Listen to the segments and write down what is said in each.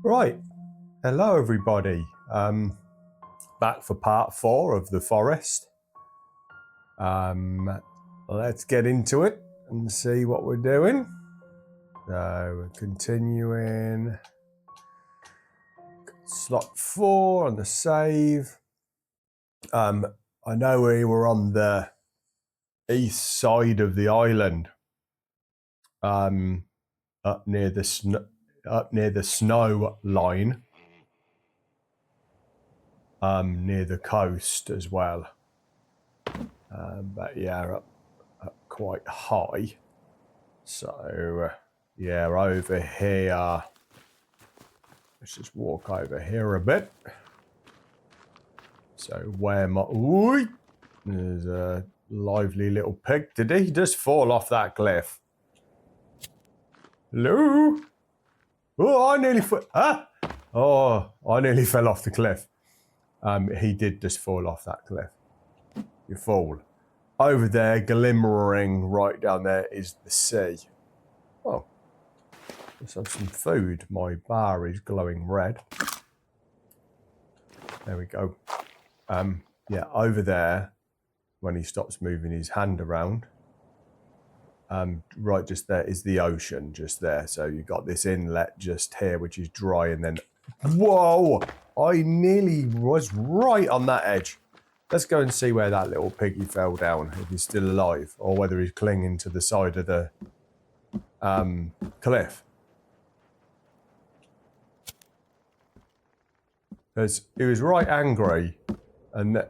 Right, hello everybody. Back for part 4 of the forest. Let's get into it and see what we're doing. So we're continuing. Slot 4 on the save. I know we were on the east side of the island, up near the snow line, near the coast as well. But yeah, up quite high. So yeah, over here. Let's just walk over here a bit. So where my there's a lively little pig. Did he just fall off that cliff? Hello? Oh, I nearly I nearly fell off the cliff. He did just fall off that cliff. You fool. Over there, glimmering right down there, is the sea. Oh, let's have some food. My bar is glowing red. There we go. Yeah, over there, when he stops moving his hand around, right just there is the ocean, just there. So you've got this inlet just here, which is dry, and then, whoa, I nearly was right on that edge. Let's go and see where that little piggy fell down, if he's still alive, or whether he's clinging to the side of the cliff. Because he was right angry, and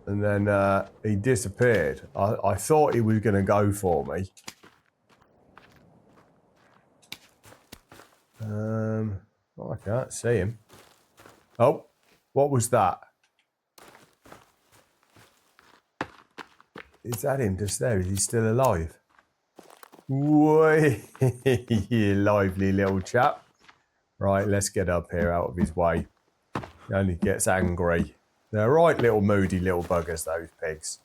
then he disappeared. I thought he was going to go for me. I can't see him. Oh, what was that? Is that him just there? Is he still alive? Whey, you lively little chap. Right, let's get up here out of his way. He only gets angry. They're right little moody little buggers, those pigs.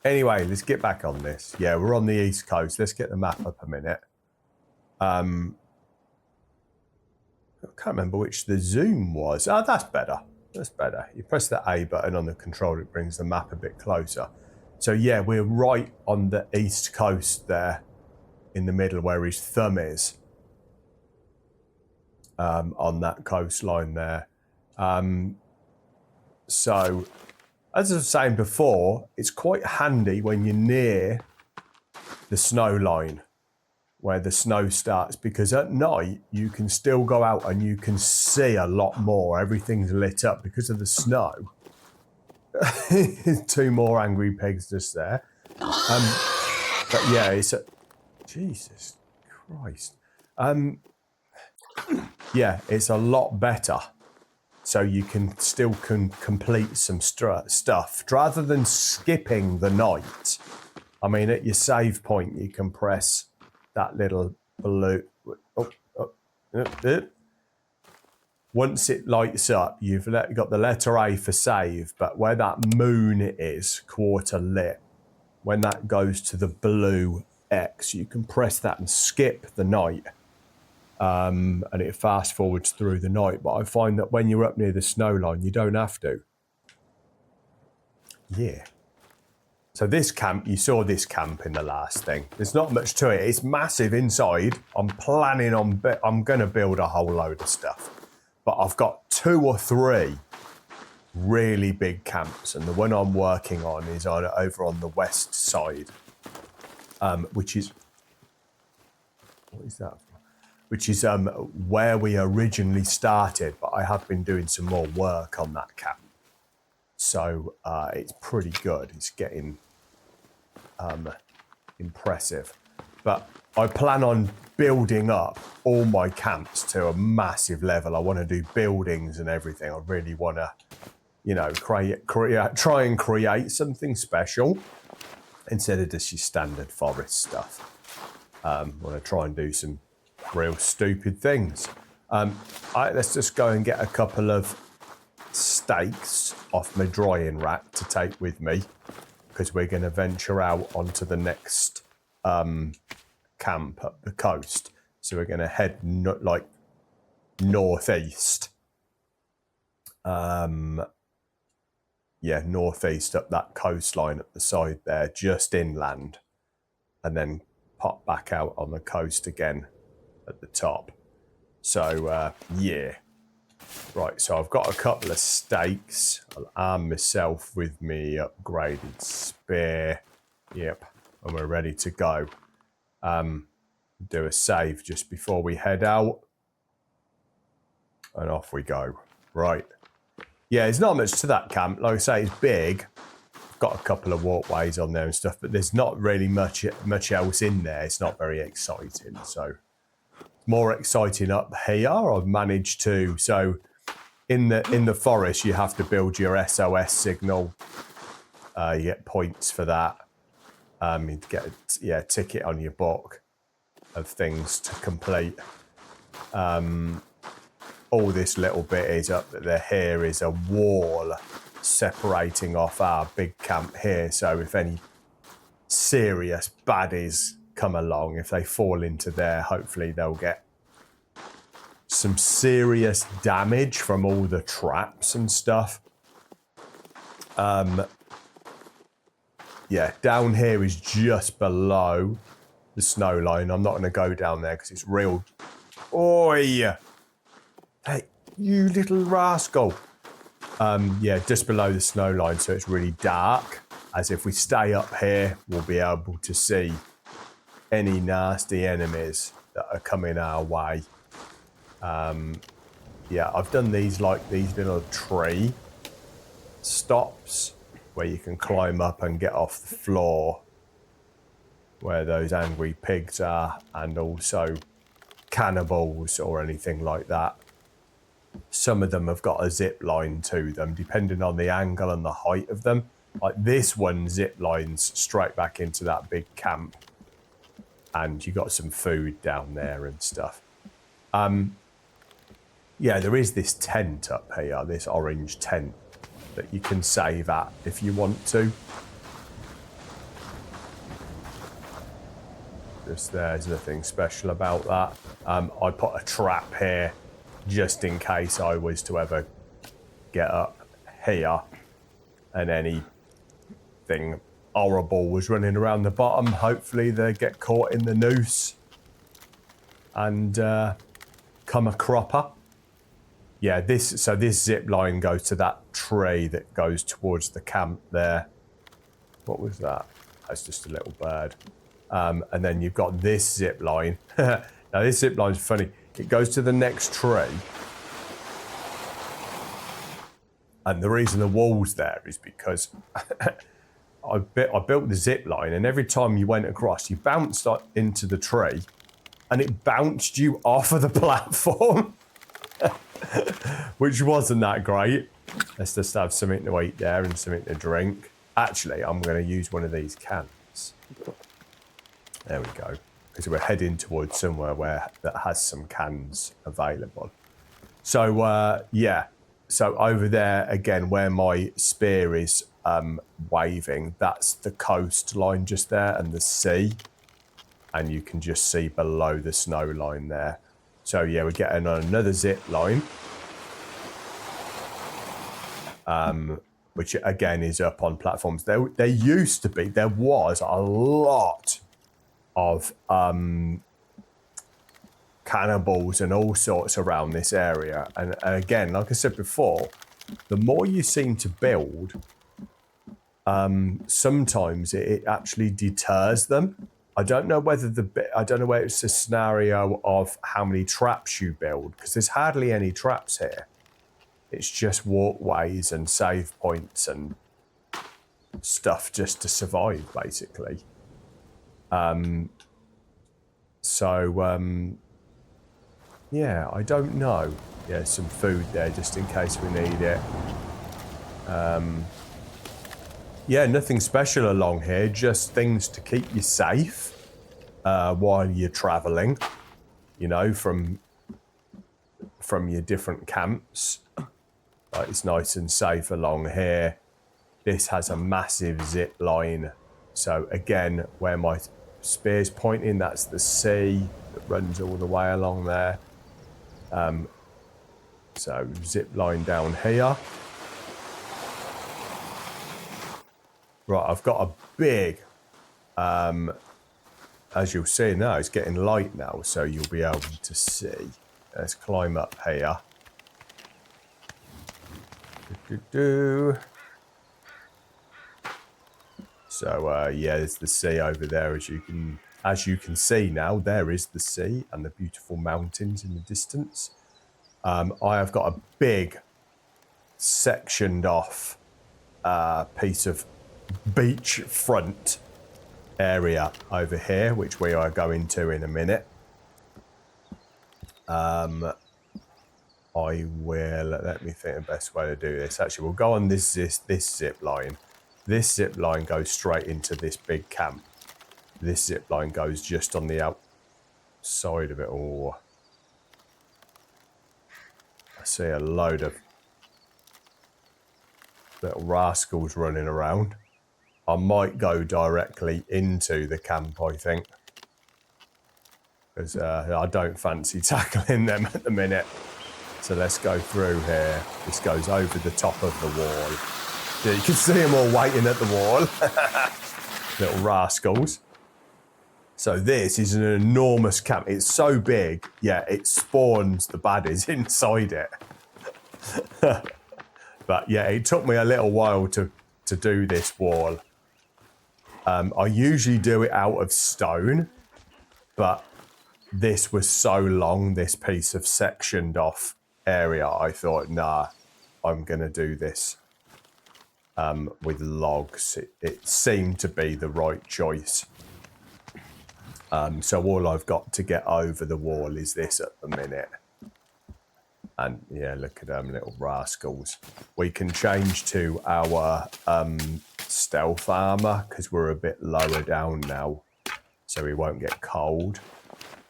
Anyway, let's get back on this. Yeah, we're on the east coast. Let's get the map up a minute. I can't remember which the zoom was. Oh, that's better. That's better. You press the A button on the controller, it brings the map a bit closer. So yeah, we're right on the east coast there, in the middle where his thumb is. On that coastline there. So, as I was saying before, it's quite handy when you're near the snow line, where the snow starts, because at night you can still go out and you can see a lot more. Everything's lit up because of the snow. Two more angry pigs just there. But yeah, it's a... Jesus Christ. Yeah, it's a lot better. So you can still complete some stuff. Rather than skipping the night, I mean, at your save point, you can press that little blue... Once it lights up, you've got the letter A for save, but where that moon is, quarter lit, when that goes to the blue X, you can press that and skip the night. And it fast forwards through the night. But I find that when you're up near the snow line, you don't have to. Yeah. So this camp, you saw this camp in the last thing. There's not much to it. It's massive inside. I'm going to build a whole load of stuff. But I've got 2 or 3 really big camps. And the one I'm working on is over on the west side, which is... What is that? Which is where we originally started, but I have been doing some more work on that camp. So it's pretty good. It's getting impressive. But I plan on building up all my camps to a massive level. I want to do buildings and everything. I really want to, you know, try and create something special instead of just your standard forest stuff. I want to try and do some real stupid things. Let's just go and get a couple of steaks off my drying rack to take with me, because we're going to venture out onto the next camp up the coast. So we're going to head like northeast. Yeah, northeast up that coastline at the side there, just inland, and then pop back out on the coast again at the top. So yeah, right. So I've got a couple of stakes. I'll arm myself with me upgraded spear. Yep, and we're ready to go. Do a save just before we head out, and off we go. Right. Yeah, there's not much to that camp. Like I say, it's big. Got a couple of walkways on there and stuff, but there's not really much else in there. It's not very exciting. So more exciting up here. I've managed to. So in the forest, you have to build your SOS signal. You get points for that. You get a ticket on your book of things to complete. All this little bit is up there. Here is a wall separating off our big camp here. So if any serious baddies come along, if they fall into there, hopefully they'll get some serious damage from all the traps and stuff. Yeah, down here is just below the snow line. I'm not going to go down there because it's real. Oi! Hey, you little rascal. Yeah, just below the snow line, so it's really dark. As if we stay up here, we'll be able to see any nasty enemies that are coming our way. Yeah, I've done these like these little tree stops where you can climb up and get off the floor where those angry pigs are, and also cannibals or anything like that. Some of them have got a zip line to them, depending on the angle and the height of them. Like this one zip lines straight back into that big camp, and you got some food down there and stuff. Yeah, there is this tent up here, this orange tent that you can save at if you want to. Just there's nothing special about that. I put a trap here just in case I was to ever get up here and anything horrible was running around the bottom. Hopefully they get caught in the noose and come a cropper. Yeah, this zip line goes to that tree that goes towards the camp there. What was that? That's just a little bird. And then you've got this zip line. Now this zip line's funny. It goes to the next tree. And the reason the wall's there is because I built the zip line, and every time you went across, you bounced into the tree and it bounced you off of the platform. Which wasn't that great. Let's just have something to eat there and something to drink. Actually, I'm going to use one of these cans. There we go. Because we're heading towards somewhere that has some cans available. So, yeah. So over there, again, where my spear is waving, that's the coastline just there and the sea. And you can just see below the snow line there. So, yeah, we're getting on another zip line. Which, again, is up on platforms. There was a lot of cannibals and all sorts around this area. And again, like I said before, the more you seem to build, sometimes it actually deters them. I don't know whether it's a scenario of how many traps you build, because there's hardly any traps here. It's just walkways and save points and stuff just to survive, basically. Yeah, I don't know. Yeah, some food there just in case we need it. Yeah, nothing special along here, just things to keep you safe while you're traveling, you know, from your different camps. Like, it's nice and safe along here. This has a massive zip line. So again, where my spear's pointing, that's the sea. that runs all the way along there. So zip line down here. Right, I've got a big, as you'll see now, it's getting light now, so you'll be able to see. Let's climb up here. So yeah, there's the sea over there, as you can see now. There is the sea and the beautiful mountains in the distance. I have got a big sectioned off piece of beachfront area over here, which we are going to in a minute. I will, let me think the best way to do this. Actually, we'll go on this zip line. This zip line goes straight into this big camp. This zip line goes just on the outside of it. Oh, I see a load of little rascals running around. I might go directly into the camp, I think, because I don't fancy tackling them at the minute. So let's go through here. This goes over the top of the wall. Yeah, you can see them all waiting at the wall. Little rascals. So this is an enormous camp. It's so big, yeah, it spawns the baddies inside it. But yeah, it took me a little while to do this wall. I usually do it out of stone, but this was so long, this piece of sectioned off area, I thought, nah, I'm going to do this with logs. It seemed to be the right choice. So all I've got to get over the wall is this at the minute. And yeah, look at them little rascals. We can change to our stealth armor because we're a bit lower down now, so we won't get cold.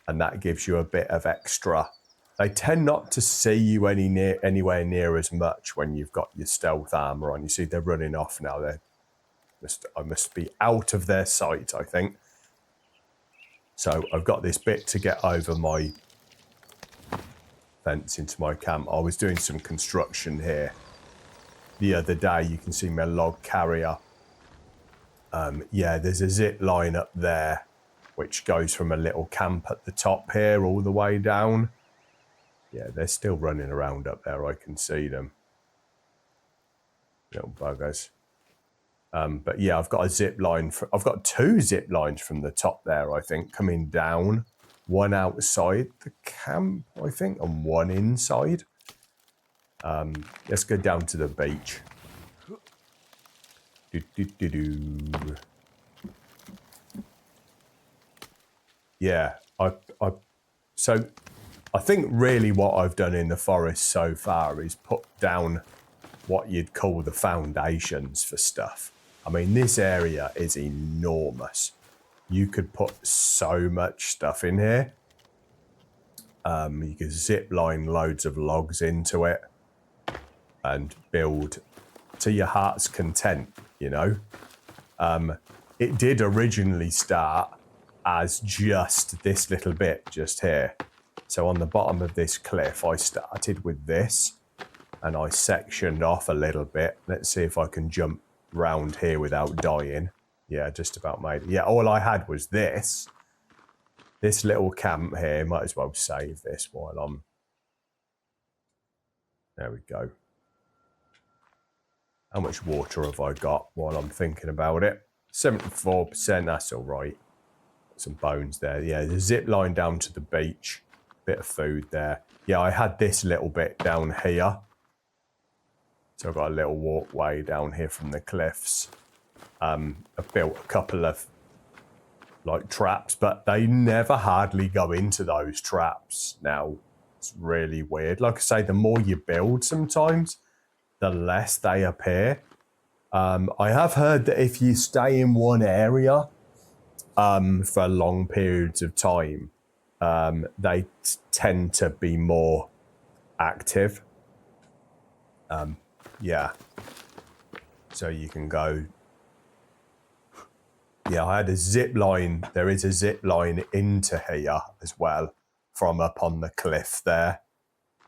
And that gives you a bit of extra. They tend not to see you anywhere near as much when you've got your stealth armor on. You see they're running off now. I must be out of their sight, I think. So I've got this bit to get over my fence into my camp. I was doing some construction here the other day. You can see my log carrier. Yeah, there's a zip line up there which goes from a little camp at the top here all the way down. Yeah, they're still running around up there. I can see them. Little buggers. But yeah, I've got a zip line. I've got 2 zip lines from the top there, I think, coming down. One outside the camp, I think, and one inside. Let's go down to the beach. Yeah, so I think really what I've done in the forest so far is put down what you'd call the foundations for stuff. I mean, this area is enormous. You could put so much stuff in here. You could zip line loads of logs into it and build to your heart's content, you know. It did originally start as just this little bit just here. So on the bottom of this cliff, I started with this and I sectioned off a little bit. Let's see if I can jump round here without dying. Yeah, just about made it. Yeah, all I had was this little camp here. Might as well save this while I'm... There we go. How much water have I got while I'm thinking about it? 74%, that's all right. Some bones there. Yeah, the zip line down to the beach. Bit of food there. Yeah, I had this little bit down here. So I've got a little walkway down here from the cliffs. I've built a couple of like traps, but they never hardly go into those traps now. It's really weird. Like I say, the more you build sometimes, the less they appear. I have heard that if you stay in one area for long periods of time, they tend to be more active. Yeah. So you can go Yeah, I had a zip line. There is a zip line into here as well from up on the cliff there.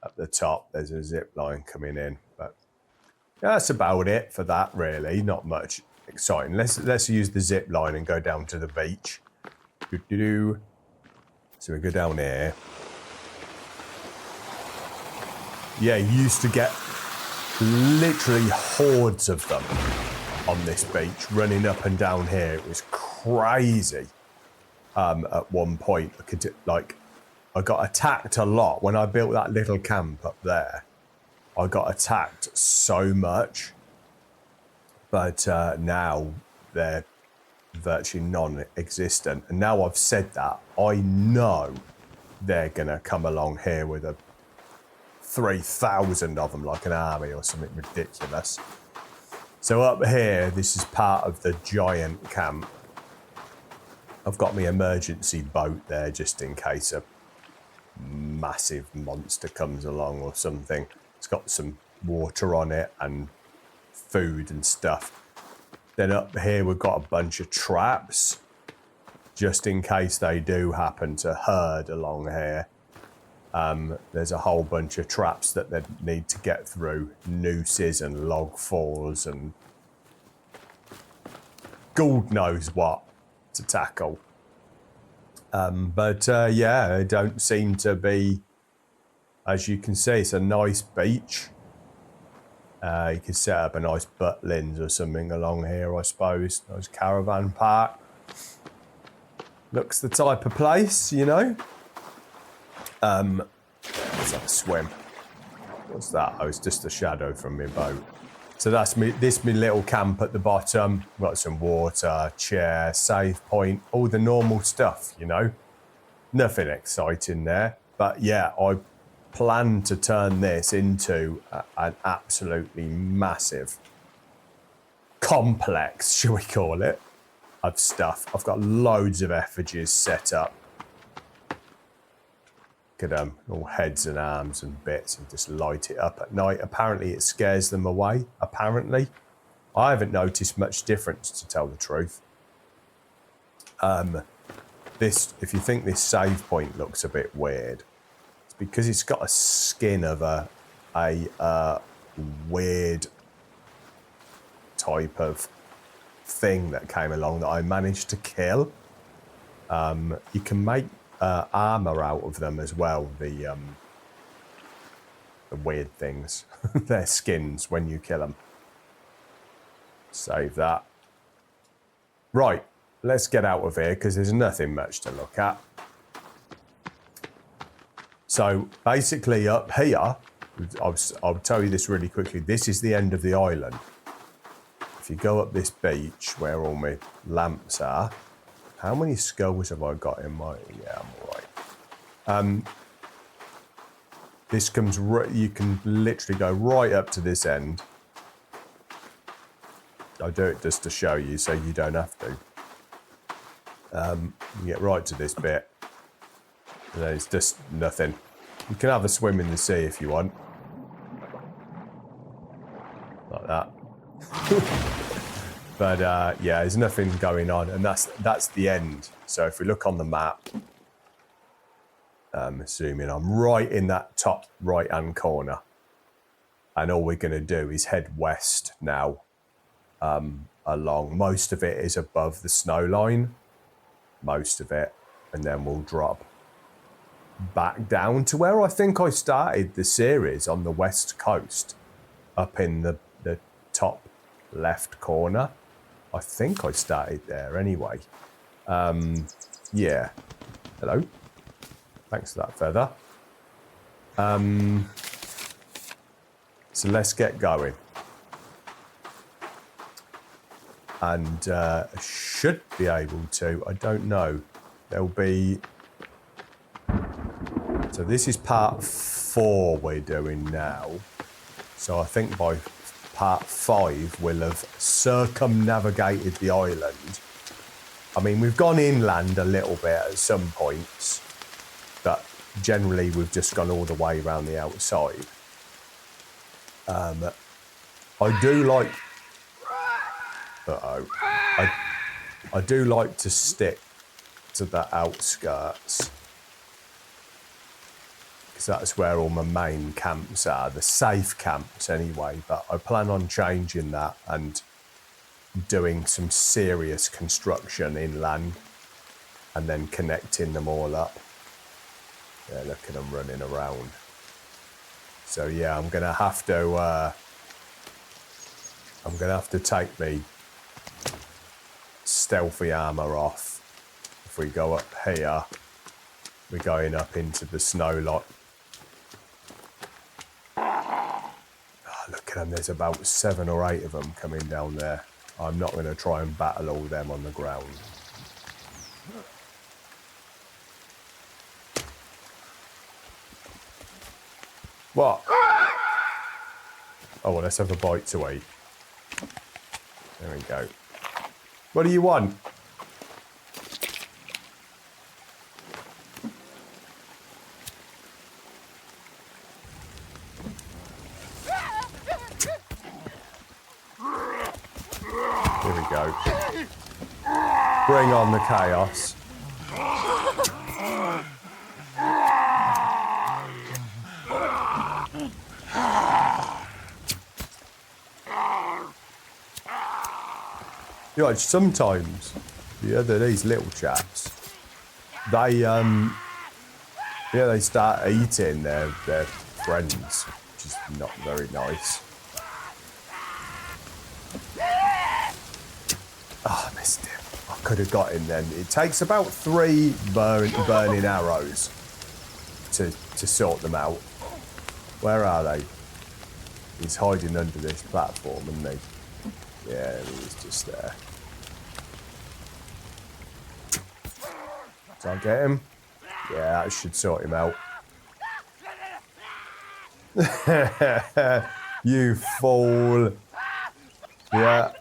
At the top, there's a zip line coming in. But yeah, that's about it for that, really. Not much exciting. Let's use the zip line and go down to the beach. So we go down here. Yeah, you used to get literally hordes of them on this beach running up and down here. It was crazy. At one point, I got attacked a lot when I built that little camp up there. I got attacked so much, but now they're virtually non-existent. And now I've said that, I know they're gonna come along here with 3,000 of them, like an army or something ridiculous. So up here, this is part of the giant camp. I've got my emergency boat there just in case a massive monster comes along or something. It's got some water on it and food and stuff. Then up here, we've got a bunch of traps just in case they do happen to herd along here. There's a whole bunch of traps that they need to get through, nooses and log falls and God knows what to tackle. But yeah, they don't seem to be, as you can see, it's a nice beach. You could set up a nice butlins or something along here, I suppose. Nice caravan park. Looks the type of place, you know. Let's have a swim. What's that? Oh, it's just a shadow from my boat. So that's me. This me little camp at the bottom. Got some water, chair, save point, all the normal stuff, you know. Nothing exciting there, but yeah, I plan to turn this into an absolutely massive complex, shall we call it, of stuff. I've got loads of effigies set up. Look at them, all heads and arms and bits, and just light it up at night. Apparently it scares them away, apparently. I haven't noticed much difference, to tell the truth. If you think this save point looks a bit weird, it's because it's got a skin of a weird type of thing that came along that I managed to kill. You can make armor out of them as well, the weird things. They're skins when you kill them. Save that. Right, let's get out of here because there's nothing much to look at. So basically up here, I'll tell you this really quickly, this is the end of the island. If you go up this beach where all my lamps are, how many skulls have I got in my... Yeah, I'm all right. This comes... You can literally go right up to this end. I do it just to show you so you don't have to. You get right to this bit. And there's just nothing. You can have a swim in the sea if you want. Like that. But yeah, there's nothing going on, and that's the end. So if we look on the map, zoom in, I'm right in that top right-hand corner, and all we're going to do is head west now, along. Most of it is above the snow line, most of it, and then we'll drop back down to where I think I started the series, on the west coast, up in the top left corner. I think I started there anyway. Yeah. Hello. Thanks for that feather. So let's get going. And should be able to, I don't know, there'll be... So this is part 4 we're doing now. So I think by part 5 we'll have circumnavigated the island. I mean, we've gone inland a little bit at some points, but generally we've just gone all the way around the outside. I do like... Uh-oh. I do like to stick to the outskirts, because that's where all my main camps are, the safe camps anyway, but I plan on changing that and doing some serious construction inland and then connecting them all up. Yeah, look at them running around. So yeah, I'm gonna have to take me stealthy armor off. If we go up here, we're going up into the snow lot. Oh, look at them, there's about 7 or 8 of them coming down there. I'm not going to try and battle all them on the ground. What? Oh, well, let's have a bite to eat. There we go. What do you want? Here we go. Bring on the chaos. You know, sometimes these little chaps, they they start eating their friends, which is not very nice. Oh, I missed him. I could have got him then. It takes about 3 burning arrows to sort them out. Where are they? He's hiding under this platform, isn't he? Yeah, he's just there. Did I get him? Yeah, that should sort him out. You fool. Yeah.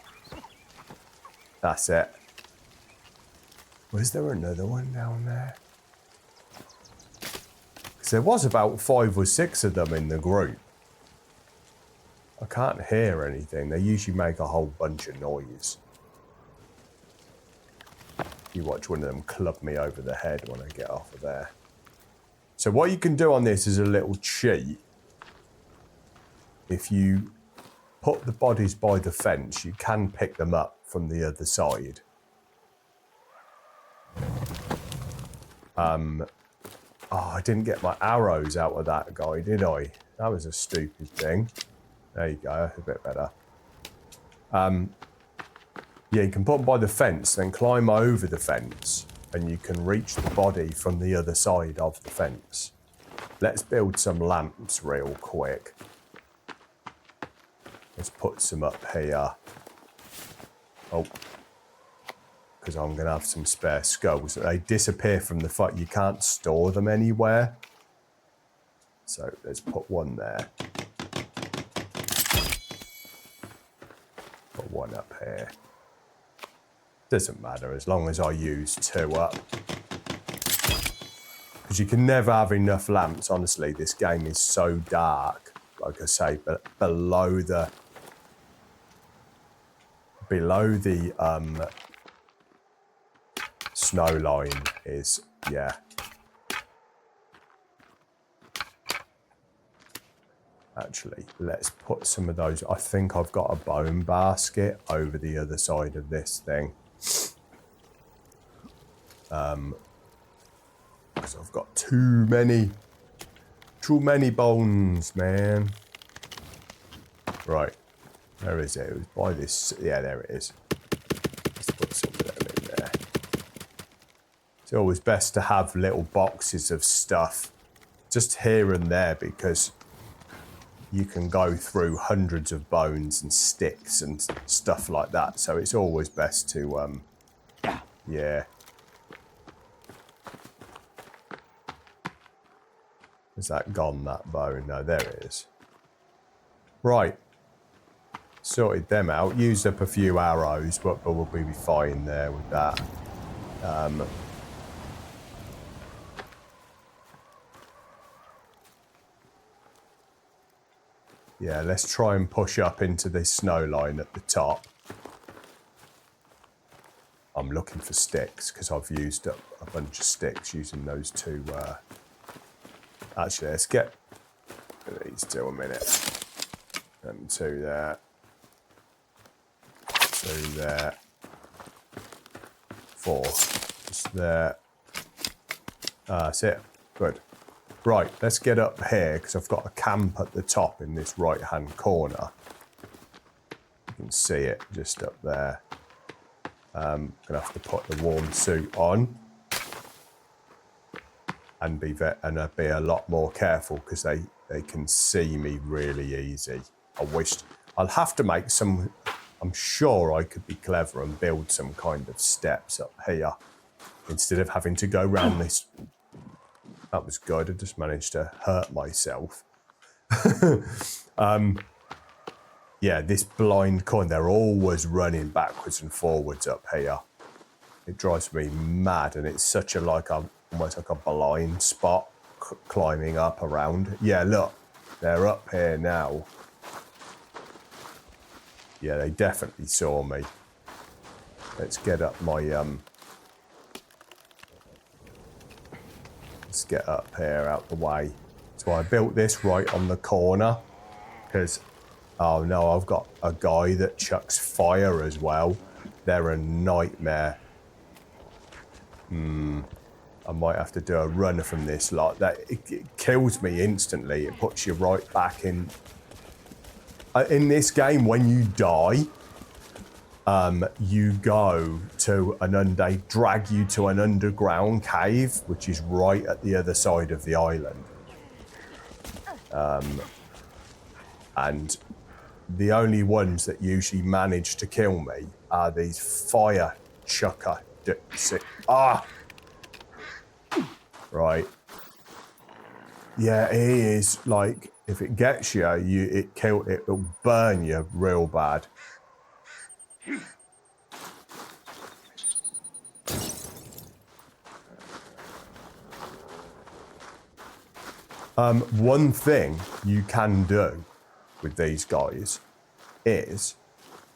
That's it. Was there another one down there? Because there was about 5 or 6 of them in the group. I can't hear anything. They usually make a whole bunch of noise. You watch one of them club me over the head when I get off of there. So what you can do on this is a little cheat. If you put the bodies by the fence, you can pick them up from the other side. Oh, I didn't get my arrows out of that guy, did I? That was a stupid thing. There you go, that's a bit better. Yeah, you can put them by the fence, then climb over the fence, and you can reach the body from the other side of the fence. Let's build some lamps real quick. Let's put some up here. Oh, because I'm going to have some spare skulls. They disappear from the fight. You can't store them anywhere. So let's put one there. Put one up here. Doesn't matter as long as I use 2 up. Because you can never have enough lamps. Honestly, this game is so dark. Like I say, but below the snow line is, yeah. Actually, let's put some of those. I think I've got a bone basket over the other side of this thing. Because I've got too many bones, man. Right, where is it? It was by this. Yeah, there it is. Let's put some of them in there. It's always best to have little boxes of stuff just here and there, because you can go through hundreds of bones and sticks and stuff like that. So it's always best to, yeah. Is that gone, that bone? No, there it is. Right. Sorted them out. Used up a few arrows, but we'll be fine there with that. Yeah, let's try and push up into this snow line at the top. I'm looking for sticks because I've used up a bunch of sticks using those two. Actually, let's get these two a minute. And two there. Two there. 4. Just there. That's it. Good. Right, let's get up here because I've got a camp at the top in this right-hand corner. You can see it just up there. Gonna have to put the warm suit on and be a lot more careful because they can see me really easy. I'll have to make some. I'm sure I could be clever and build some kind of steps up here instead of having to go round this. That was good. I just managed to hurt myself. Yeah, this blind coin, they're always running backwards and forwards up here. It drives me mad, and it's such a almost like a blind spot climbing up around. Yeah, look, they're up here now. Yeah, they definitely saw me. Let's get up my let's get up here out the way. So I built this right on the corner because, oh no, I've got a guy that chucks fire as well. They're a nightmare. I might have to do a run from this lot. It kills me instantly. It puts you right back in. In this game, when you die, you go to they drag you to an underground cave, which is right at the other side of the island. And the only ones that usually manage to kill me are these fire chucker. Right. Yeah, he is like, if it gets you, it'll burn you real bad. One thing you can do with these guys is,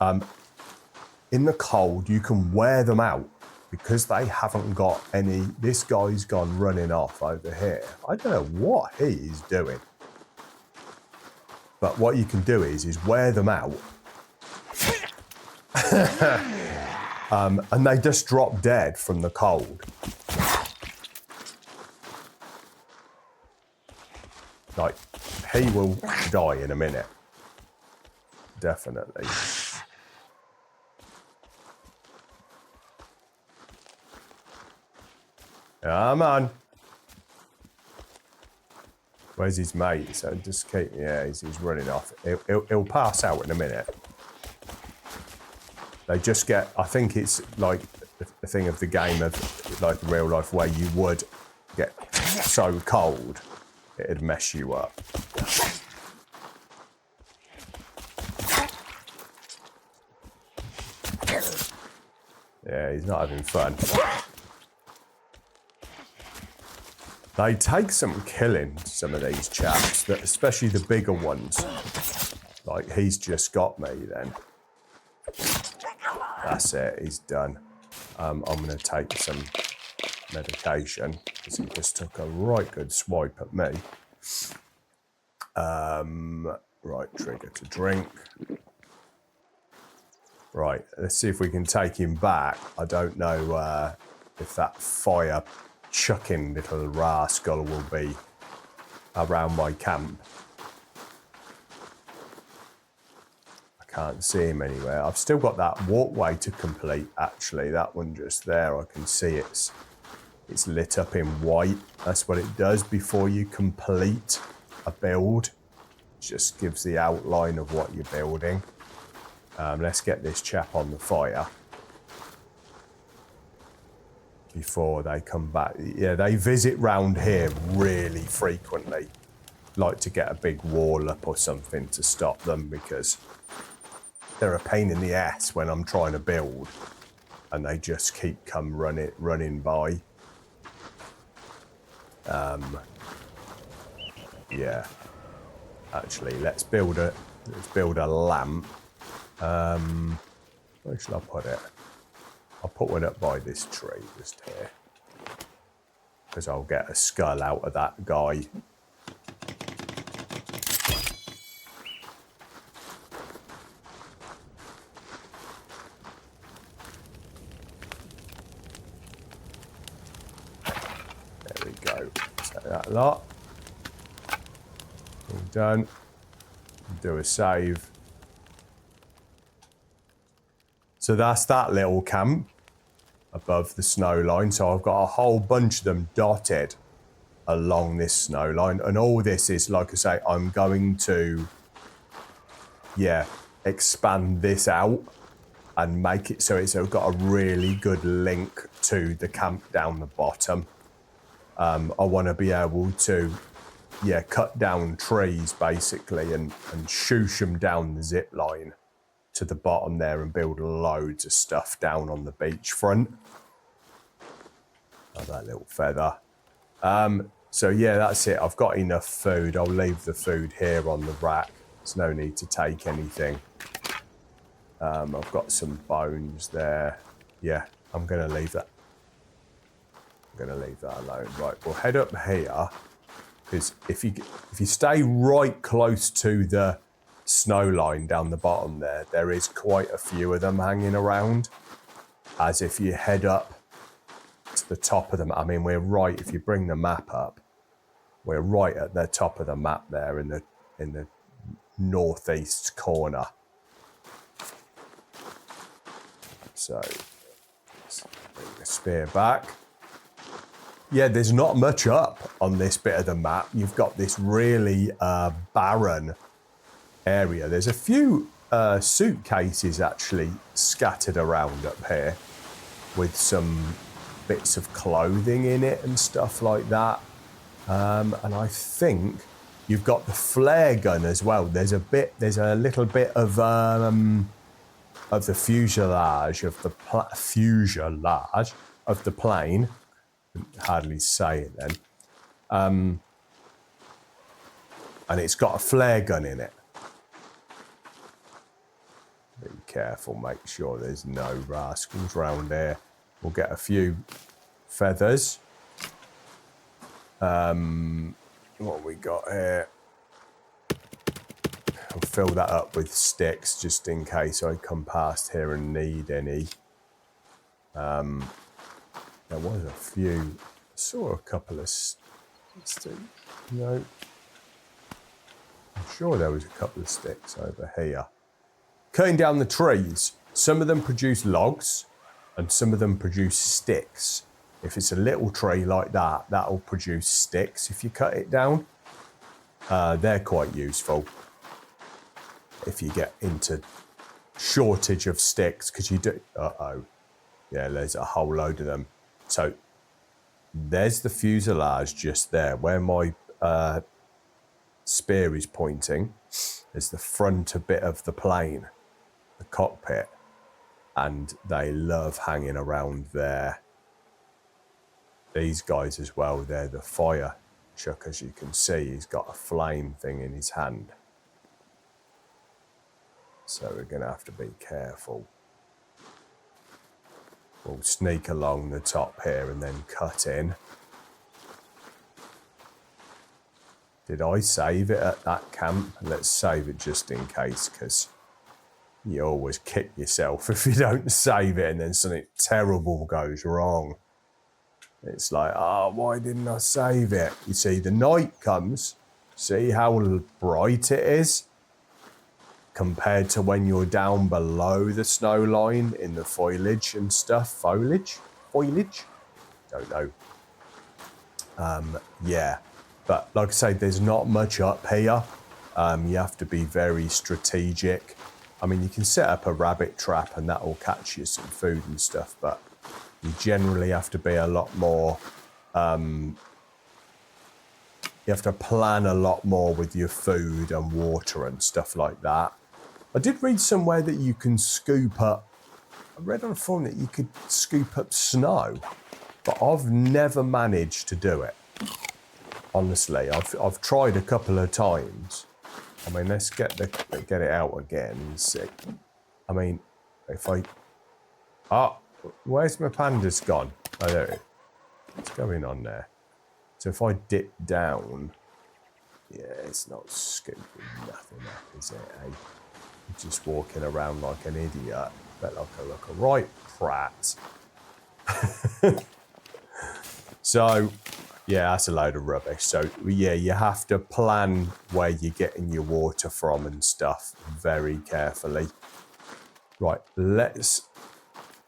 in the cold, you can wear them out because they haven't got any. This guy's gone running off over here. I don't know what he is doing. But what you can do is wear them out. And they just drop dead from the cold. Like, he will die in a minute. Definitely. Come on. Where's his mate? So just keep, yeah, he's running off. He'll pass out in a minute. They just get, I think it's like the thing of the game of like real life where you would get so cold, it'd mess you up. Yeah, he's not having fun. They take some killing, some of these chaps, especially the bigger ones. Like, he's just got me then. That's it, he's done. I'm going to take some medication because he just took a right good swipe at me. Right, trigger to drink. Right, let's see if we can take him back. I don't know if that fire chucking little rascal will be around my camp. I can't see him anywhere. I've still got that walkway to complete, actually. That one just there, I can see it's lit up in white. That's what it does before you complete a build. It just gives the outline of what you're building. Let's get this chap on the fire before they come back. Yeah, they visit round here really frequently. Like to get a big wall up or something to stop them because they're a pain in the ass when I'm trying to build and they just keep running by. Yeah. Actually, let's build a lamp. Where shall I put it? I'll put one up by this tree just here, because I'll get a skull out of that guy. There we go. Set that lot. All done. Do a save. So that's that little camp above the snow line. So I've got a whole bunch of them dotted along this snow line. And all this is, like I say, I'm going to, expand this out and make it so it's got a really good link to the camp down the bottom. I want to be able to, cut down trees basically and shoosh them down the zip line to the bottom there and build loads of stuff down on the beachfront. Oh, that little feather. So yeah, that's it. I've got enough food. I'll leave the food here on the rack. There's no need to take anything. I've got some bones there. Yeah, I'm going to leave that. I'm going to leave that alone. Right, we'll head up here, because if you stay right close to the snow line down the bottom there is quite a few of them hanging around. As if you head up to the top of them, I mean, we're right, if you bring the map up, we're right at the top of the map there in the northeast corner. So let's bring the spear back. Yeah, there's not much up on this bit of the map. You've got this really barren area. There's a few suitcases actually scattered around up here with some bits of clothing in it and stuff like that. And I think you've got the flare gun as well. There's a little bit of the fuselage of the plane. Couldn't hardly say it then. And it's got a flare gun in it. Be careful, make sure there's no rascals around here. We'll get a few feathers. What have we got here? I'll fill that up with sticks just in case I come past here and need any. There was a few. I saw a couple of sticks. No. I'm sure there was a couple of sticks over here. Cutting down the trees. Some of them produce logs and some of them produce sticks. If it's a little tree like that, that'll produce sticks if you cut it down. They're quite useful if you get into shortage of sticks, because you do. Yeah, there's a whole load of them. So there's the fuselage just there where my spear is pointing. There's the front a bit of the plane, the cockpit, and they love hanging around there. These guys as well, they're the fire chuck, as you can see. He's got a flame thing in his hand. So we're going to have to be careful. We'll sneak along the top here and then cut in. Did I save it at that camp? Let's save it just in case, because you always kick yourself if you don't save it and then something terrible goes wrong. It's like, why didn't I save it? You see, the night comes. See how bright it is? Compared to when you're down below the snow line in the foliage and stuff. Foliage? Don't know. Yeah. But like I say, there's not much up here. You have to be very strategic. I mean, you can set up a rabbit trap and that will catch you some food and stuff, but you generally have to be a lot more... you have to plan a lot more with your food and water and stuff like that. I did read somewhere that you can scoop up... I read on a forum that you could scoop up snow, but I've never managed to do it. Honestly, I've tried a couple of times. I mean, let's get it out again and see. I mean, if I... Where's my pandas gone? Oh, there it is. What's going on there? So if I dip down, yeah, it's not scooping nothing up, is it? Eh? Just walking around like an idiot, but like a right prat. So, yeah, that's a load of rubbish. So, yeah, you have to plan where you're getting your water from and stuff very carefully. Right,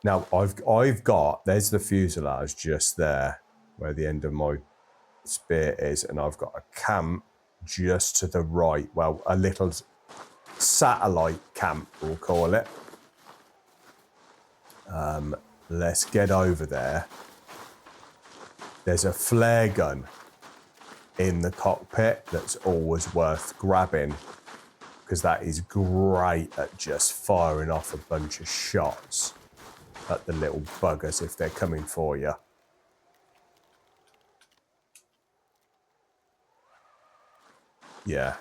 now I've got, there's the fuselage just there where the end of my spear is, and I've got a camp just to the right. Well, a little satellite camp, we'll call it. Let's get over there. There's a flare gun in the cockpit that's always worth grabbing, because that is great at just firing off a bunch of shots at the little buggers if they're coming for you. Yeah,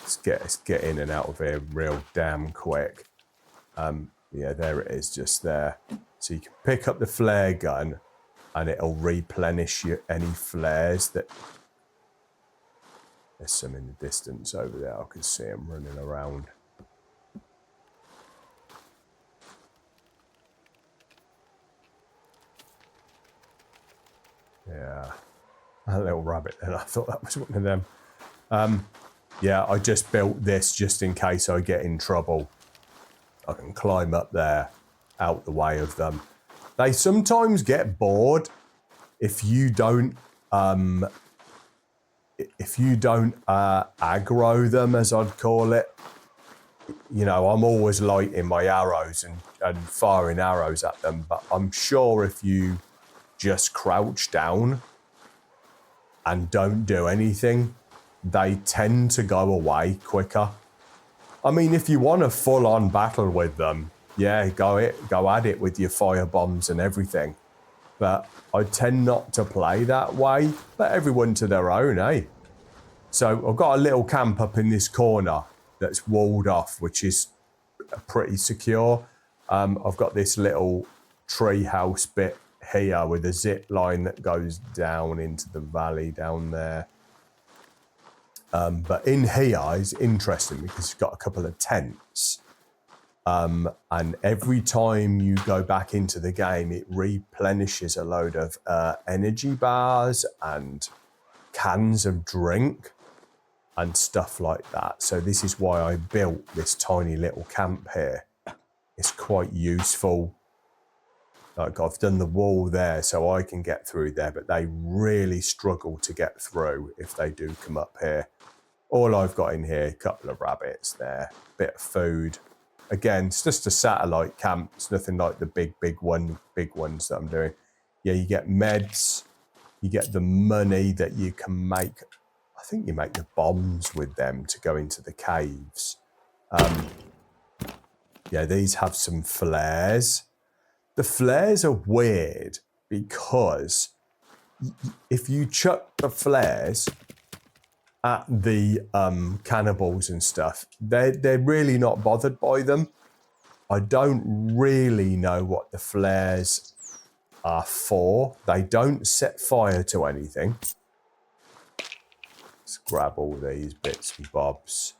let's get in and out of here real damn quick. Yeah, there it is, just there. So you can pick up the flare gun, and it'll replenish you any flares that... There's some in the distance over there. I can see them running around. Yeah, a little rabbit then. I thought that was one of them. Yeah, I just built this just in case I get in trouble. I can climb up there, out the way of them. They sometimes get bored if you don't aggro them, as I'd call it. You know, I'm always lighting my arrows and firing arrows at them, but I'm sure if you just crouch down and don't do anything, they tend to go away quicker. I mean, if you want a full-on battle with them, yeah, go at it with your fire bombs and everything. But I tend not to play that way, but everyone to their own, eh? So I've got a little camp up in this corner that's walled off, which is pretty secure. I've got this little tree house bit here with a zip line that goes down into the valley down there. But in here is interesting because it's got a couple of tents. And every time you go back into the game, it replenishes a load of energy bars and cans of drink and stuff like that. So this is why I built this tiny little camp here. It's quite useful. Like, I've done the wall there so I can get through there, but they really struggle to get through if they do come up here. All I've got in here, a couple of rabbits there, bit of food. Again, it's just a satellite camp. It's nothing like the big ones that I'm doing. Yeah, you get meds, you get the money that you can make. I think you make the bombs with them to go into the caves. Yeah, these have some flares. The flares are weird because if you chuck the flares at the cannibals and stuff, they're really not bothered by them. I don't really know what the flares are for. They don't set fire to anything. Let's grab all these bits and bobs.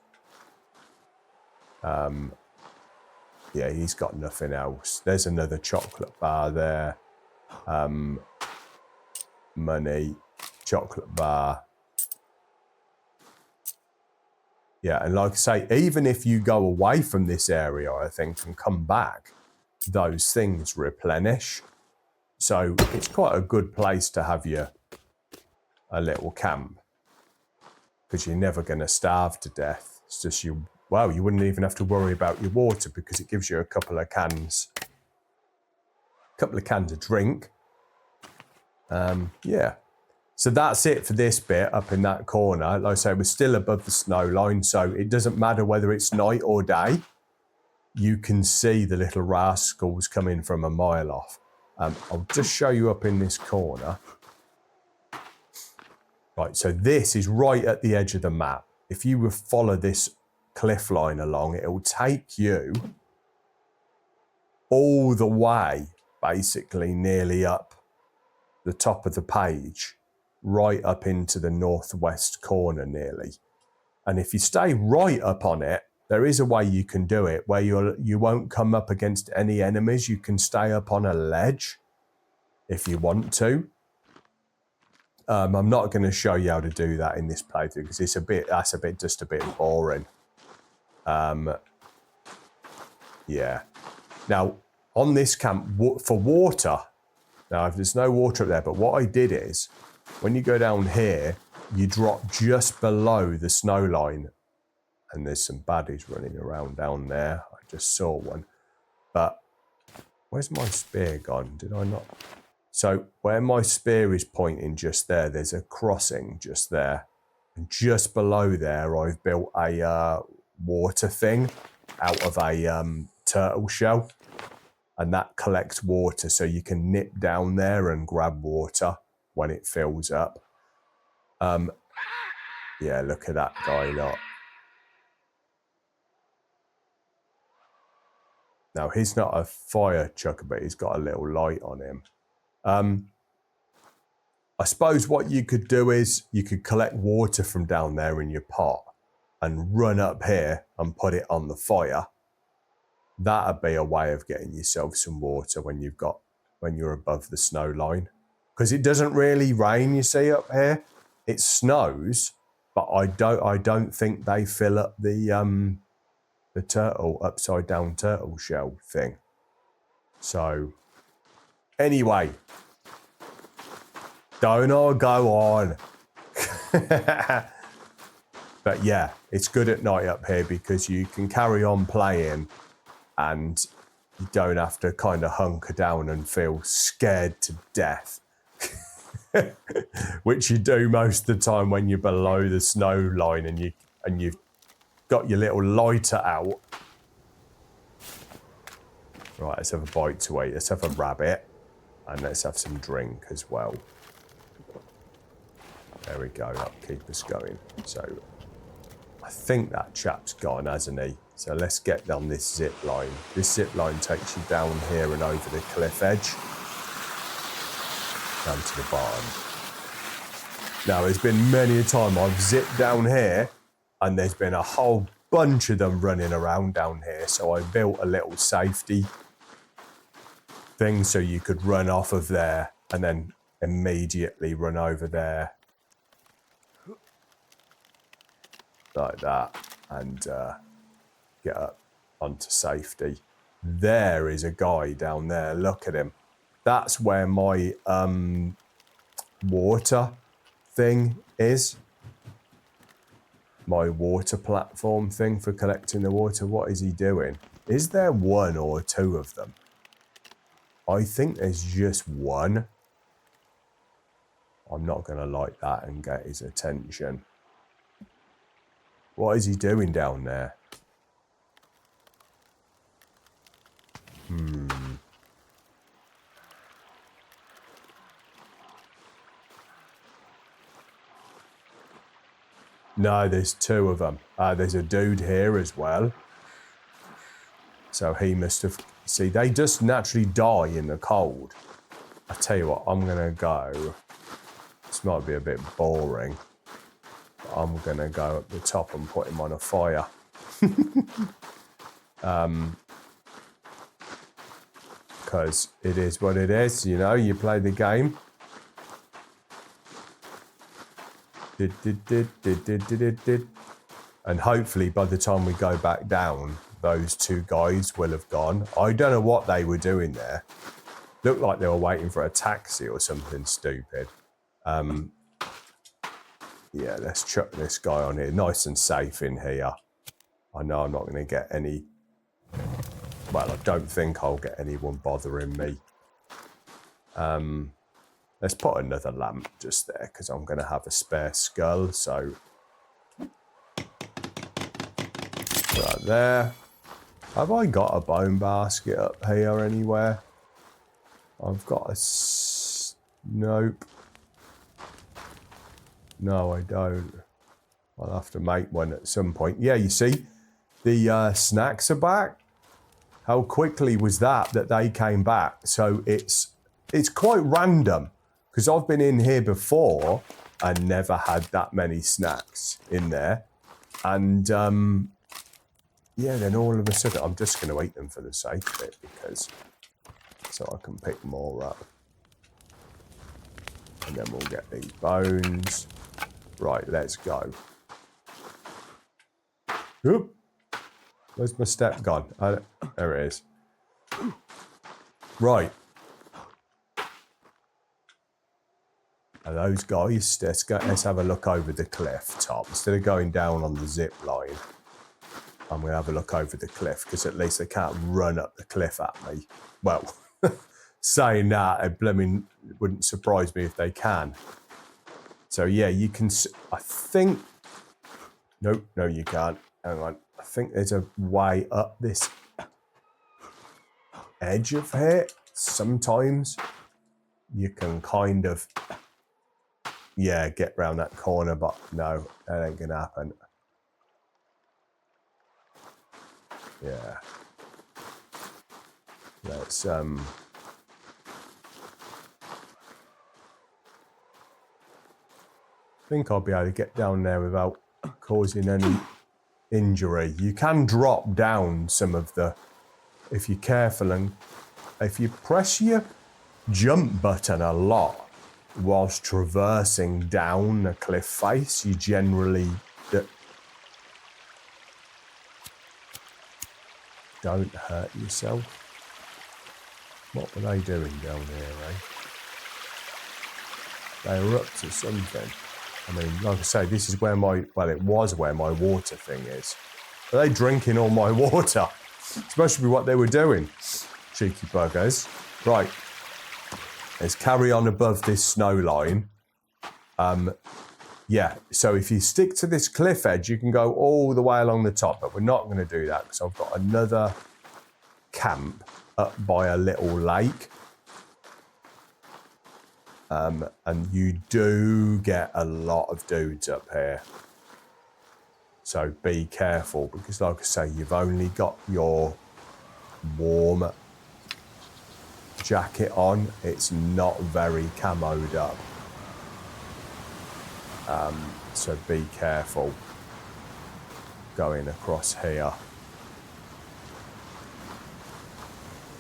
Yeah, he's got nothing else. There's another chocolate bar there. Money, chocolate bar. Yeah, and like I say, even if you go away from this area, I think, and come back, those things replenish. So it's quite a good place to have a little camp, because you're never going to starve to death. It's just you wouldn't even have to worry about your water because it gives you a couple of cans of drink. Yeah. So that's it for this bit up in that corner. Like I say, we're still above the snow line, so it doesn't matter whether it's night or day. You can see the little rascals coming from a mile off. I'll just show you up in this corner. Right, so this is right at the edge of the map. If you follow this cliff line along, it will take you all the way basically nearly up the top of the page, right up into the northwest corner nearly. And if you stay right up on it, there is a way you can do it where you won't come up against any enemies. You can stay up on a ledge if you want to. I'm not going to show you how to do that in this playthrough because that's just a bit boring. Yeah. Now, on this camp, for water, now there's no water up there, but what I did is, when you go down here, you drop just below the snow line, and there's some baddies running around down there. I just saw one. But where's my spear gone? Did I not? So where my spear is pointing just there, there's a crossing just there. And just below there, I've built a water thing out of a turtle shell. And that collects water, so you can nip down there and grab water when it fills up. Yeah, look at that guy lot. Now, he's not a fire chucker, but he's got a little light on him. I suppose what you could do is you could collect water from down there in your pot and run up here and put it on the fire. That'd be a way of getting yourself some water when you're above the snow line. Because it doesn't really rain, you see, up here. It snows, but I don't think they fill up the upside down turtle shell thing. So anyway, don't all go on. But yeah, it's good at night up here because you can carry on playing and you don't have to kind of hunker down and feel scared to death. Which you do most of the time when you're below the snow line and you've got your little lighter out. Right, let's have a bite to eat. Let's have a rabbit. And let's have some drink as well. There we go, that'll keep us going. So, I think that chap's gone, hasn't he? So let's get on this zip line. This zip line takes you down here and over the cliff edge. Down to the bottom. Now, there's been many a time I've zipped down here and there's been a whole bunch of them running around down here. So I built a little safety thing so you could run off of there and then immediately run over there. Like that. And get up onto safety. There is a guy down there. Look at him. That's where my water thing is. My water platform thing for collecting the water. What is he doing? Is there one or two of them? I think there's just one. I'm not going to like that and get his attention. What is he doing down there? No, there's two of them. There's a dude here as well. So he must have... See, they just naturally die in the cold. I tell you what, I'm going to go... This might be a bit boring. But I'm going to go up the top and put him on a fire. Because it is what it is, you know, you play the game. And hopefully by the time we go back down, those two guys will have gone. I don't know what they were doing there. Looked like they were waiting for a taxi or something stupid. Yeah, let's chuck this guy on here. Nice and safe in here. I know I'm not going to get any... Well, I don't think I'll get anyone bothering me. Let's put another lamp just there because I'm going to have a spare skull. So, right there. Have I got a bone basket up here anywhere? I've got a... Nope. No, I don't. I'll have to make one at some point. Yeah, you see, the snacks are back. How quickly was that they came back? So it's quite random, because I've been in here before and never had that many snacks in there. And yeah, then all of a sudden, I'm just going to eat them for the sake of it, because so I can pick more up. And then we'll get these bones. Right, let's go. Oop. Where's my step gone? There it is. Right. And those guys, let's have a look over the cliff top. Instead of going down on the zip line, I'm going to have a look over the cliff, because at least they can't run up the cliff at me. Well, saying that, it blooming wouldn't surprise me if they can. So yeah, you can, I think, no, you can't. Hang on. I think there's a way up this edge of here. Sometimes you can kind of, yeah, get round that corner, but no, that ain't gonna happen. Yeah. Let's I think I'll be able to get down there without causing any injury. You can drop down some of the, if you're careful, and if you press your jump button a lot whilst traversing down a cliff face, you generally don't hurt yourself. What were they doing down here, eh? They were up to something. I mean, like I say, this is where it was where my water thing is. Are they drinking all my water? It's supposed to be what they were doing. Cheeky buggers. Right. Let's carry on above this snow line. Yeah, so if you stick to this cliff edge, you can go all the way along the top, but we're not going to do that, because I've got another camp up by a little lake. And you do get a lot of dudes up here. So be careful, because like I say, you've only got your warm jacket on. It's not very camoed up. So be careful going across here.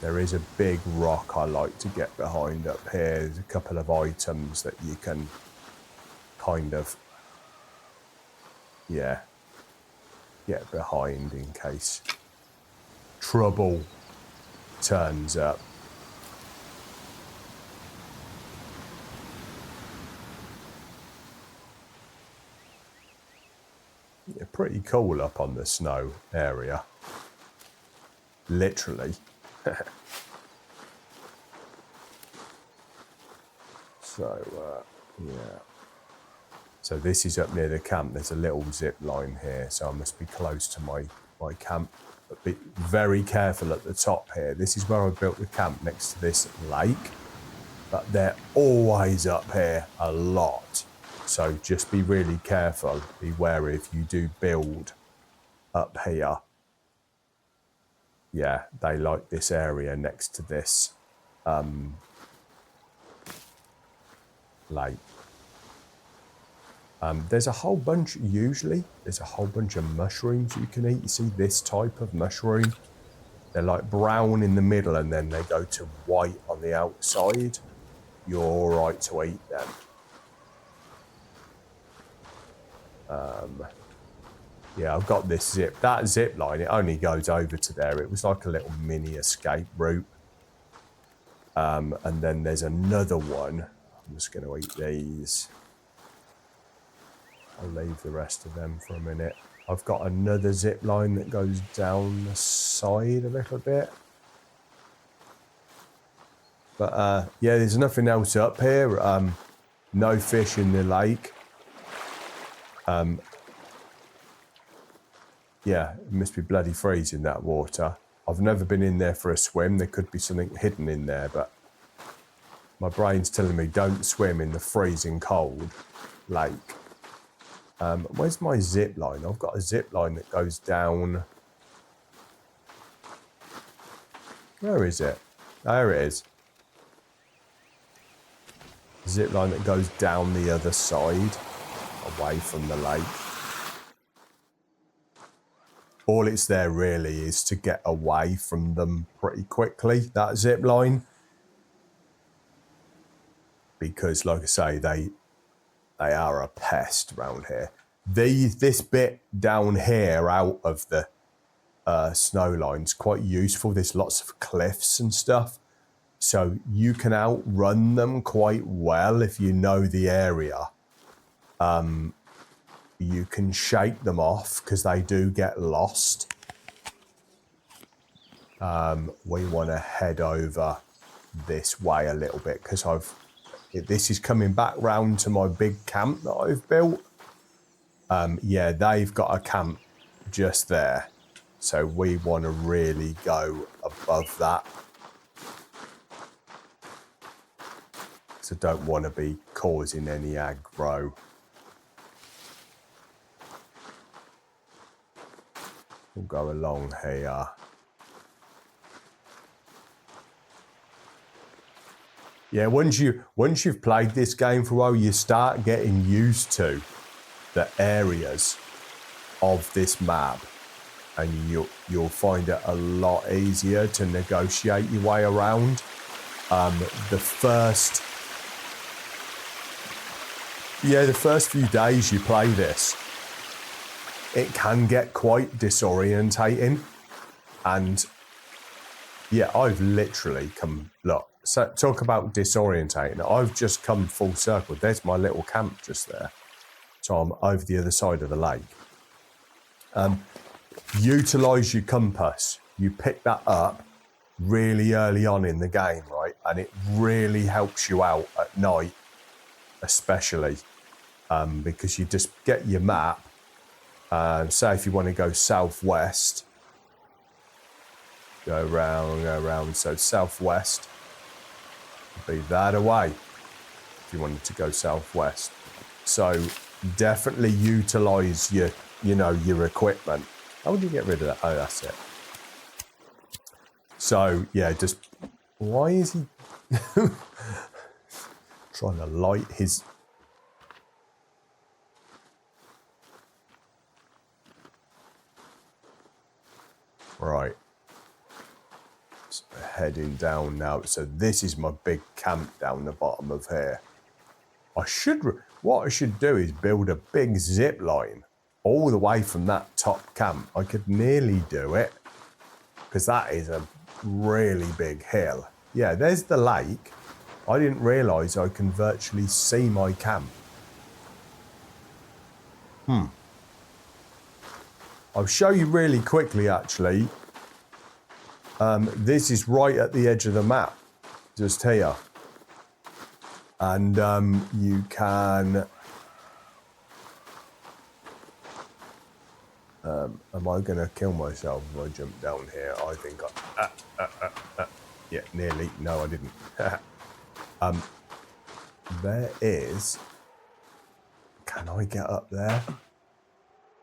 There is a big rock I like to get behind up here. There's a couple of items that you can kind of, yeah, get behind in case trouble turns up. Yeah, pretty cool up on the snow area. Literally. So, yeah. So this is up near the camp. There's a little zip line here, so I must be close to my camp. But be very careful at the top here. This is where I built the camp, next to this lake. But they're always up here a lot. So just be really careful. Be wary if you do build up here. Yeah, they like this area next to this lake. There's a whole bunch, there's a whole bunch of mushrooms you can eat. You see this type of mushroom? They're like brown in the middle and then they go to white on the outside. You're all right to eat them. Yeah, I've got this that zip line, it only goes over to there. It was like a little mini escape route. And then there's another one. I'm just going to eat these. I'll leave the rest of them for a minute. I've got another zip line that goes down the side a little bit. But yeah, there's nothing else up here. No fish in the lake. Yeah, it must be bloody freezing, that water. I've never been in there for a swim. There could be something hidden in there, but my brain's telling me don't swim in the freezing cold lake. Where's my zip line? I've got a zip line that goes down Where is it? There it is. Zip line that goes down the other side, away from the lake. All it's there really is to get away from them pretty quickly, that zip line. Because, like I say, they are a pest around here. This bit down here out of the snow line's quite useful. There's lots of cliffs and stuff. So you can outrun them quite well if you know the area. You can shake them off because they do get lost. We want to head over this way a little bit because this is coming back round to my big camp that I've built. Yeah, they've got a camp just there. So we want to really go above that. So don't want to be causing any aggro. We'll go along here. Yeah, once you've played this game for a while, you start getting used to the areas of this map, and you'll find it a lot easier to negotiate your way around. The first few days you play this, it can get quite disorientating. And yeah, I've literally come, look, so talk about disorientating. I've just come full circle. There's my little camp just there. So I'm over the other side of the lake. Utilize your compass. You pick that up really early on in the game, right? And it really helps you out at night, especially because you just get your map. Say if you want to go southwest, go around. So southwest would be that away if you wanted to go southwest. So definitely utilize your equipment. How would you get rid of that? Oh, that's it. So yeah, just why is he trying to light his? Right. So heading down now. So this is my big camp down the bottom of here. What I should do is build a big zip line all the way from that top camp. I could nearly do it because that is a really big hill. Yeah, there's the lake. I didn't realise I can virtually see my camp. I'll show you really quickly, actually. This is right at the edge of the map, just here. And you can... am I going to kill myself if I jump down here? I think yeah, nearly. No, I didn't. There is... Can I get up there?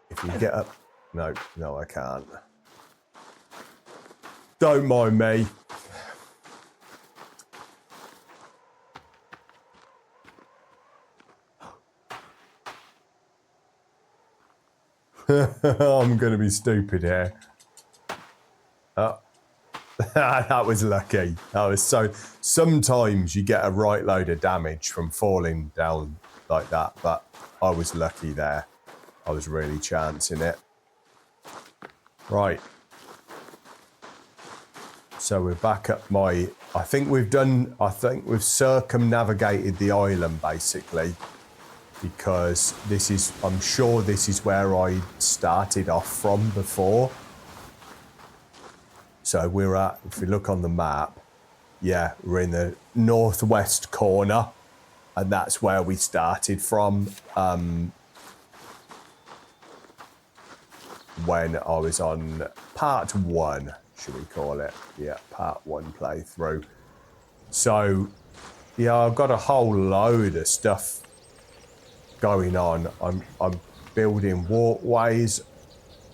If you get up... No, I can't. Don't mind me. I'm going to be stupid here. That was lucky. Sometimes you get a right load of damage from falling down like that, but I was lucky there. I was really chancing it. Right. So we're back up I think we've circumnavigated the island basically, because I'm sure this is where I started off from before. So if you look on the map, yeah, we're in the northwest corner, and that's where we started from when I was on part 1, should we call it? Yeah, part 1 playthrough. So, yeah, I've got a whole load of stuff going on. I'm building walkways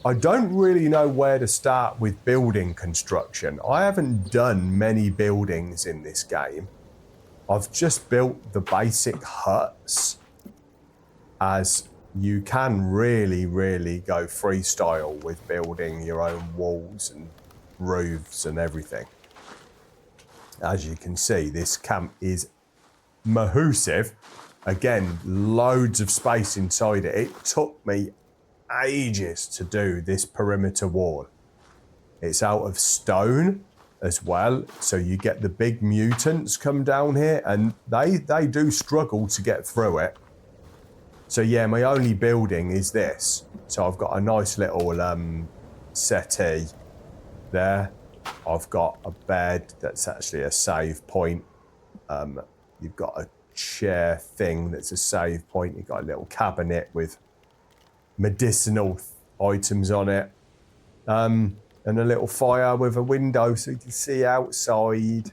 I don't really know where to start with building construction. I haven't done many buildings in this game. I've just built the basic huts, as you can really go freestyle with building your own walls and roofs and everything. As you can see, this camp is massive. Again, loads of space inside it. It took me ages to do this perimeter wall. It's out of stone as well, so you get the big mutants come down here, and they do struggle to get through it. So yeah, my only building is this. So I've got a nice little settee there. I've got a bed that's actually a save point. You've got a chair thing that's a save point. You've got a little cabinet with medicinal items on it. And a little fire with a window so you can see outside.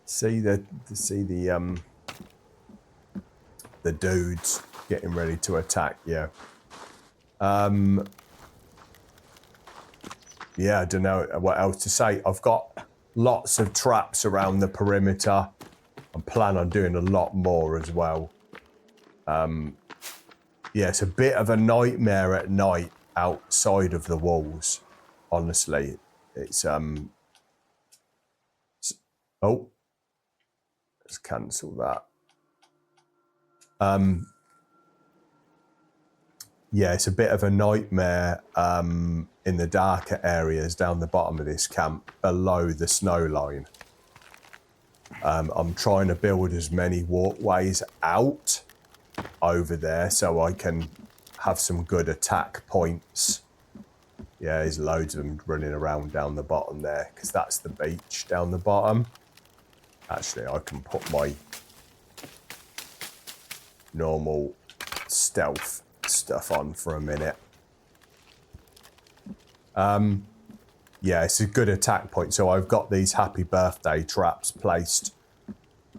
See the dudes getting ready to attack you. Yeah, I don't know what else to say. I've got lots of traps around the perimeter. I plan on doing a lot more as well. Yeah, it's a bit of a nightmare at night outside of the walls. Honestly, it's oh, let's cancel that. Yeah, it's a bit of a nightmare in the darker areas down the bottom of this camp below the snow line. I'm trying to build as many walkways out over there so I can have some good attack points. Yeah, there's loads of them running around down the bottom there because that's the beach down the bottom. Actually, I can put my normal stealth stuff on for a minute. Yeah, it's a good attack point. So I've got these happy birthday traps placed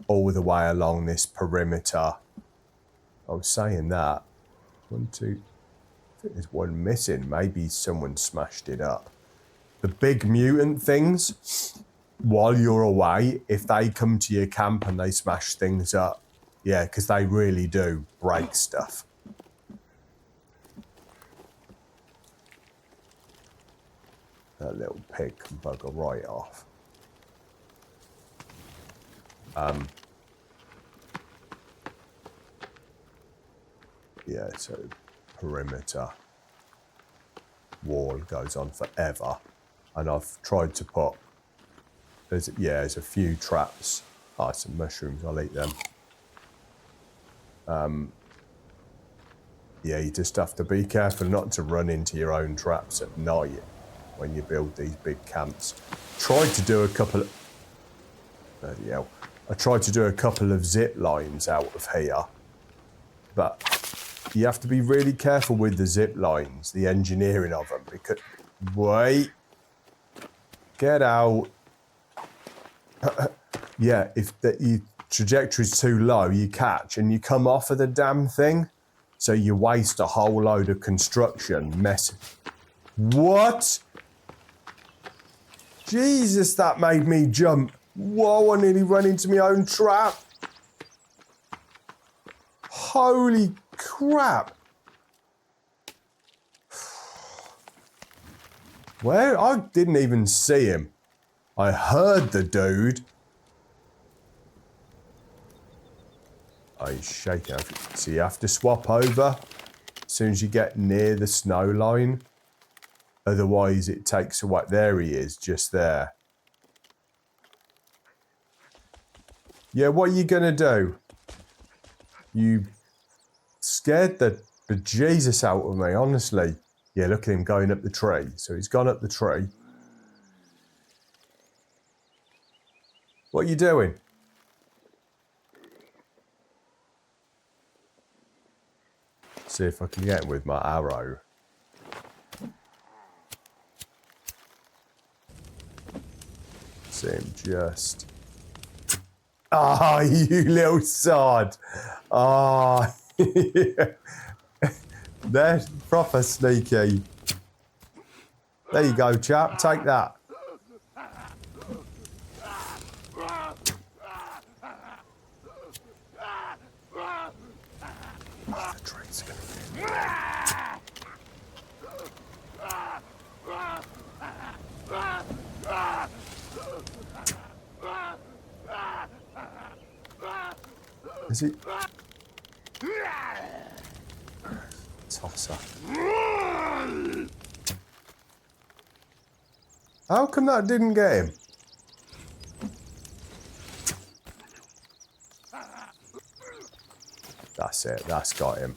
all the way along this perimeter. I was saying that. 1, 2, I think there's one missing. Maybe someone smashed it up. The big mutant things, while you're away, if they come to your camp and they smash things up, yeah, because they really do break stuff. That little pig can bugger right off. Yeah, so perimeter wall goes on forever, and I've tried to put. There's a few traps. Ah, some mushrooms. I'll eat them. Yeah, you just have to be careful not to run into your own traps at night when you build these big camps. Tried to do a couple of... Bloody hell. I tried to do a couple of zip lines out of here, but you have to be really careful with the zip lines, the engineering of them, because... Wait. Get out. Yeah, if your trajectory's too low, you catch and you come off of the damn thing, so you waste a whole load of construction. What? Jesus, that made me jump. Whoa, I nearly ran into my own trap. Holy crap. Where? I didn't even see him. I heard the dude. Oh, he's shaking. So you have to swap over as soon as you get near the snow line. Otherwise, it takes away. There he is, just there. Yeah, what are you going to do? You scared the bejesus out of me, honestly. Yeah, look at him going up the tree. So he's gone up the tree. What are you doing? See if I can get him with my arrow. See him just... Ah, oh, you little sod. Ah, oh, they're proper sneaky. There you go, chap. Take that. Oh, the tree's gonna be... Is it? Tosser. How come that didn't get him? That's it. That's got him.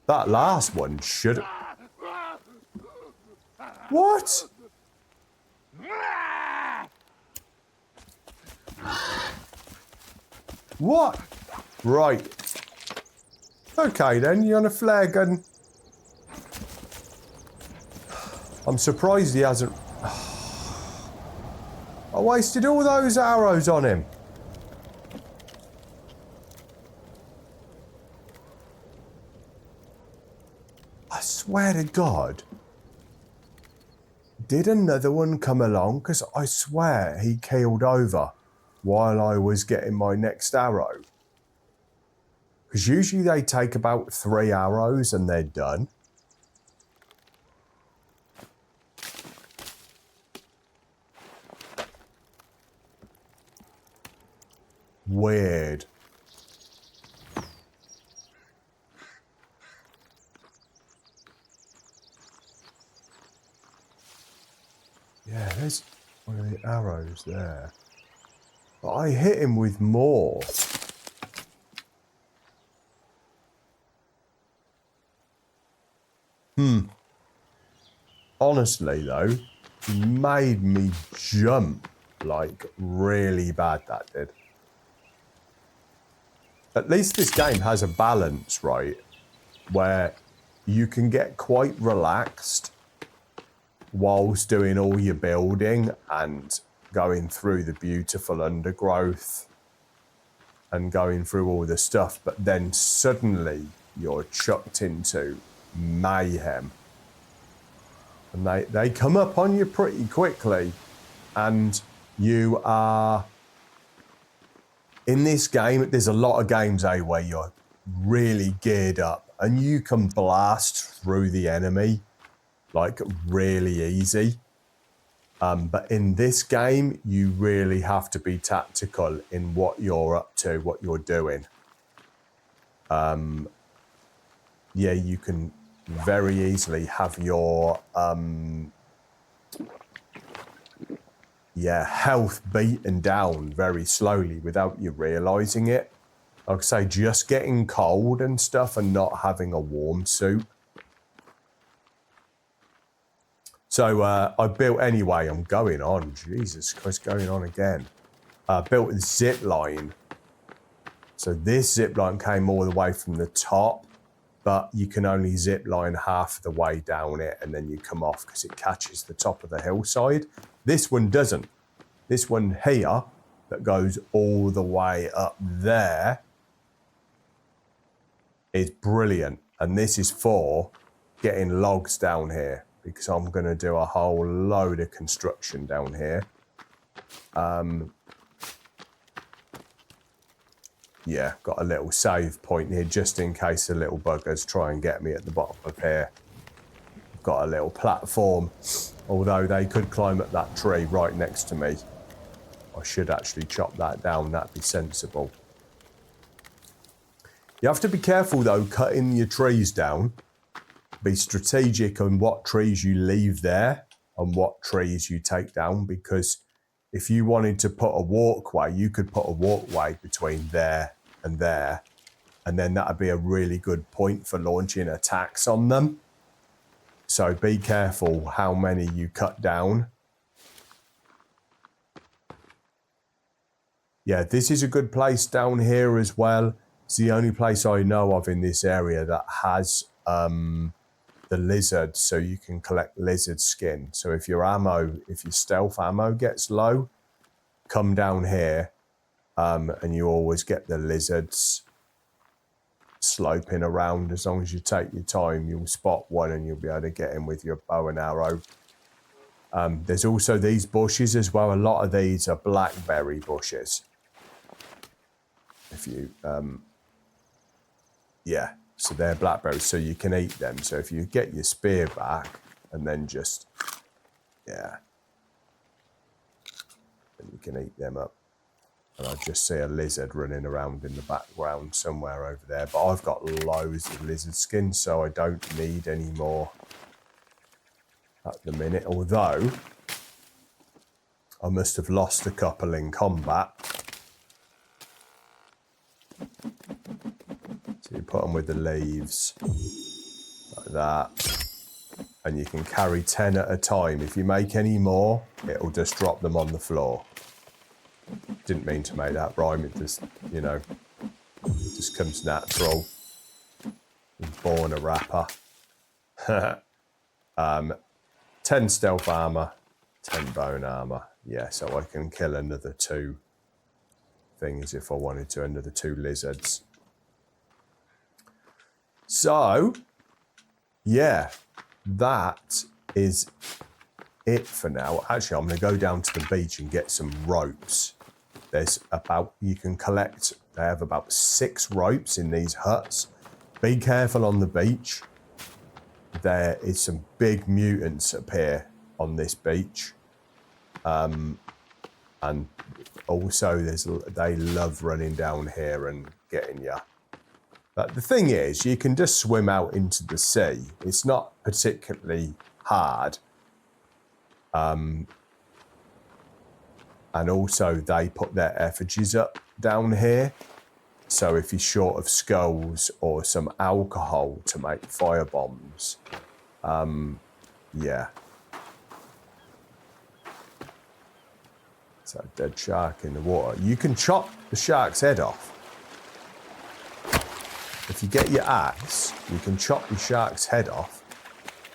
That last one should... What? What? Right. Okay then, you're on a flare gun. I'm surprised he hasn't... I wasted all those arrows on him. I swear to God. Did another one come along? Because I swear he keeled over while I was getting my next arrow. Because usually they take about 3 arrows and they're done. Weird. Yeah, there's one of the arrows there. But I hit him with more. Honestly, though, he made me jump like really bad, that did. At least this game has a balance, right? Where you can get quite relaxed whilst doing all your building and going through the beautiful undergrowth and going through all the stuff, but then suddenly you're chucked into mayhem. And they come up on you pretty quickly, and you are... In this game, there's a lot of games, where you're really geared up and you can blast through the enemy like really easy. But in this game, you really have to be tactical in what you're up to, what you're doing. Yeah, you can very easily have your health beaten down very slowly without you realising it. Like I say, just getting cold and stuff and not having a warm suit. So I built anyway, I'm going on. Jesus Christ, going on again. Built a zip line. So this zip line came all the way from the top, but you can only zip line half the way down it and then you come off because it catches the top of the hillside. This one doesn't. This one here that goes all the way up there is brilliant. And this is for getting logs down here because I'm going to do a whole load of construction down here. Yeah, got a little save point here just in case the little buggers try and get me at the bottom of here. Got a little platform, although they could climb up that tree right next to me. I should actually chop that down, that'd be sensible. You have to be careful though, cutting your trees down. Be strategic on what trees you leave there and what trees you take down, because if you wanted to put a walkway, you could put a walkway between there, and then that'd be a really good point for launching attacks on them. So be careful how many you cut down. Yeah, this is a good place down here as well. It's the only place I know of in this area that has the lizard, so you can collect lizard skin. So if your stealth ammo gets low, come down here and you always get the lizards sloping around. As long as you take your time, you'll spot one and you'll be able to get him with your bow and arrow. There's also these bushes as well. A lot of these are blackberry bushes. If you, yeah, so they're blackberries, so you can eat them. So if you get your spear back and then just, yeah, then you can eat them up. And I just see a lizard running around in the background somewhere over there. But I've got loads of lizard skin, so I don't need any more at the minute. Although, I must have lost a couple in combat. So you put them with the leaves, like that. And you can carry 10 at a time. If you make any more, it'll just drop them on the floor. Didn't mean to make that rhyme. It just, you know, it just comes natural. Born a rapper. 10 stealth armor, 10 bone armor. Yeah, so I can kill another 2 things if I wanted to, another 2 lizards. So, yeah, that is it for now. Actually, I'm going to go down to the beach and get some ropes. There's about, you can collect, they have about 6 ropes in these huts. Be careful on the beach. There is some big mutants up here on this beach. And also they love running down here and getting you. But the thing is, you can just swim out into the sea. It's not particularly hard. And also they put their effigies up down here. So if you're short of skulls or some alcohol to make fire bombs, yeah. It's a dead shark in the water. You can chop the shark's head off. If you get your axe, you can chop the shark's head off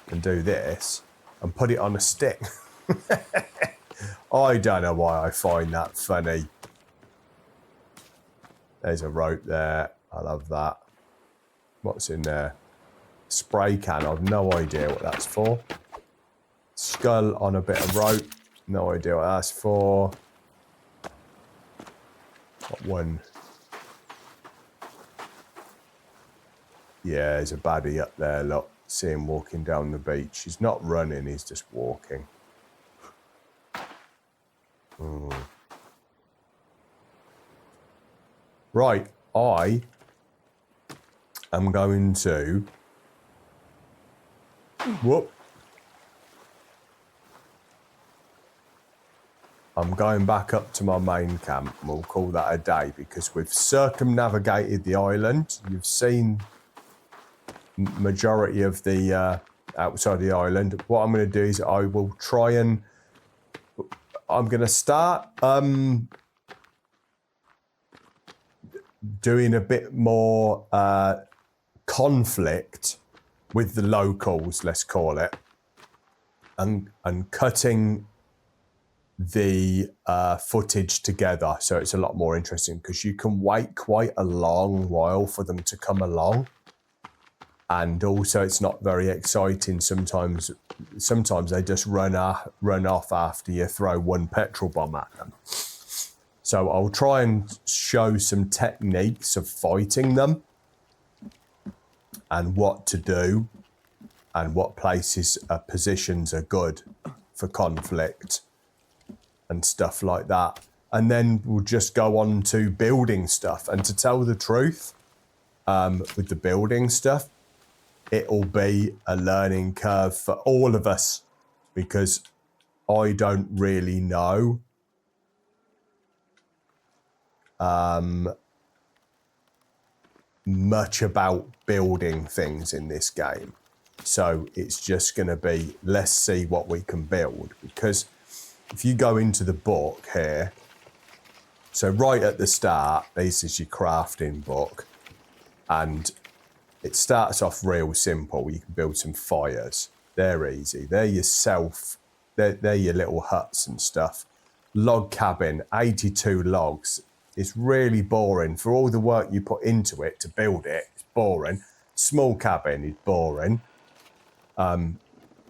and do this and put it on a stick. I don't know why I find that funny. There's a rope there. I love that. What's in there? Spray can. I've no idea what that's for. Skull on a bit of rope. No idea what that's for. Got one. Yeah, there's a baddie up there. Look, see him walking down the beach. He's not running, he's just walking. Right, I am going to... Whoop. I'm going back up to my main camp, and we'll call that a day, because we've circumnavigated the island. You've seen majority of the outside of the island. What I'm going to do is I will try and... I'm going to start doing a bit more conflict with the locals, let's call it, and cutting the footage together so it's a lot more interesting, because you can wait quite a long while for them to come along, and also it's not very exciting. Sometimes they just run off after you throw one petrol bomb at them. So I'll try and show some techniques of fighting them and what to do and what places, positions are good for conflict and stuff like that. And then we'll just go on to building stuff. And to tell the truth, with the building stuff, it'll be a learning curve for all of us, because I don't really know much about building things in this game. So it's just going to be, let's see what we can build. Because if you go into the book here, so right at the start, this is your crafting book, and it starts off real simple. You can build some fires. They're easy. They're yourself. They're your little huts and stuff. Log cabin, 82 logs. It's really boring. For all the work you put into it to build it, it's boring. Small cabin is boring.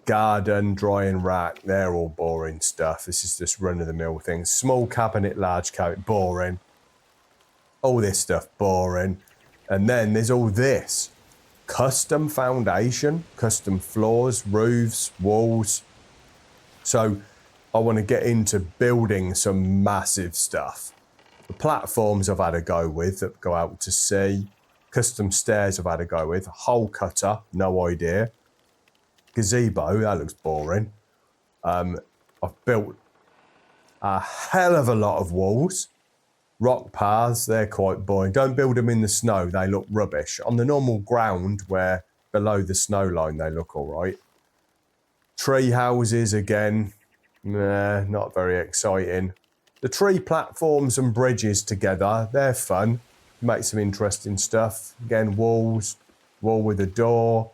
garden, drying rack, they're all boring stuff. This is just run-of-the-mill things. Small cabinet, large cabinet, boring. All this stuff, boring. And then there's all this. Custom foundation, custom floors, roofs, walls. So I want to get into building some massive stuff. The platforms I've had a go with that go out to sea. Custom stairs I've had a go with. Hole cutter, no idea. Gazebo, that looks boring. I've built a hell of a lot of walls. Rock paths, they're quite boring. Don't build them in the snow, they look rubbish. On the normal ground, where below the snow line, they look all right. Tree houses, again, nah, not very exciting. The tree platforms and bridges together, they're fun. Make some interesting stuff. Again, walls, wall with a door.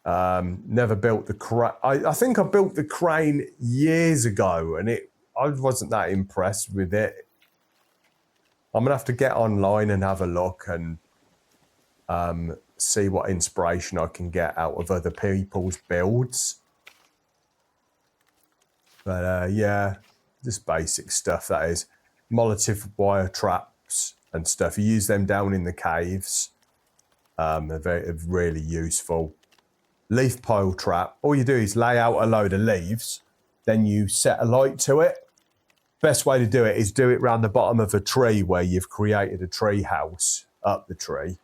Never built the crane. I think I built the crane years ago, and I wasn't that impressed with it. I'm gonna have to get online and have a look and see what inspiration I can get out of other people's builds. But yeah, just basic stuff, that is. Molotov wire traps and stuff. You use them down in the caves. They're really useful. Leaf pile trap. All you do is lay out a load of leaves, then you set a light to it. Best way to do it is do it around the bottom of a tree where you've created a tree house up the tree.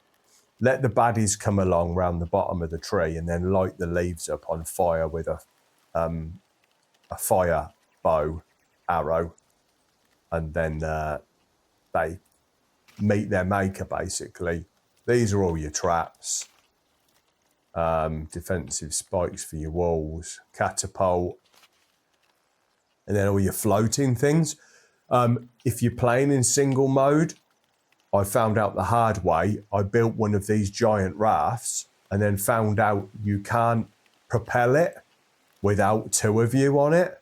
Let the baddies come along round the bottom of the tree and then light the leaves up on fire with a fire bow arrow. And then they meet their maker, basically. These are all your traps. Defensive spikes for your walls. Catapult. And then all your floating things. If you're playing in single mode, I found out the hard way. I built one of these giant rafts and then found out you can't propel it without two of you on it.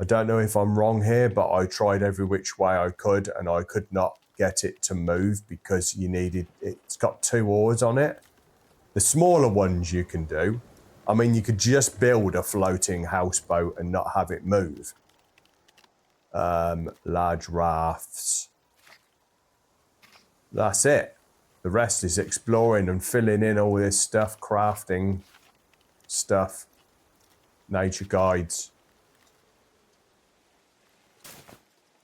I don't know if I'm wrong here, but I tried every which way I could and I could not get it to move because it's got two oars on it. The smaller ones you can do. I mean, you could just build a floating houseboat and not have it move. Large rafts. That's it. The rest is exploring and filling in all this stuff, crafting stuff, nature guides.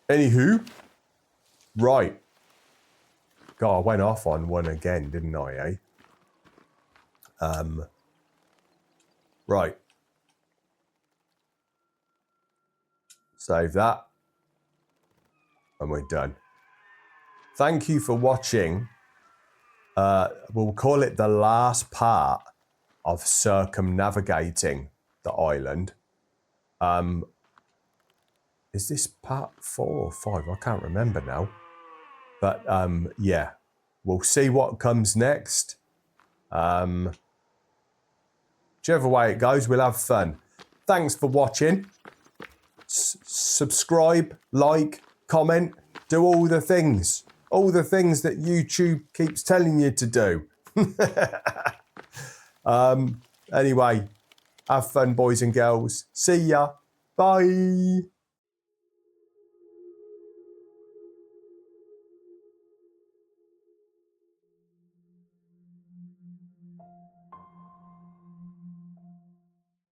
Anywho, right. God, I went off on one again, didn't I, right. Save that. And we're done. Thank you for watching. We'll call it the last part of circumnavigating the island. Is this part 4 or 5? I can't remember now. But yeah, we'll see what comes next. Whichever way it goes, we'll have fun. Thanks for watching. Subscribe, like, comment, do all the things. All the things that YouTube keeps telling you to do. Anyway, have fun, boys and girls. See ya. Bye.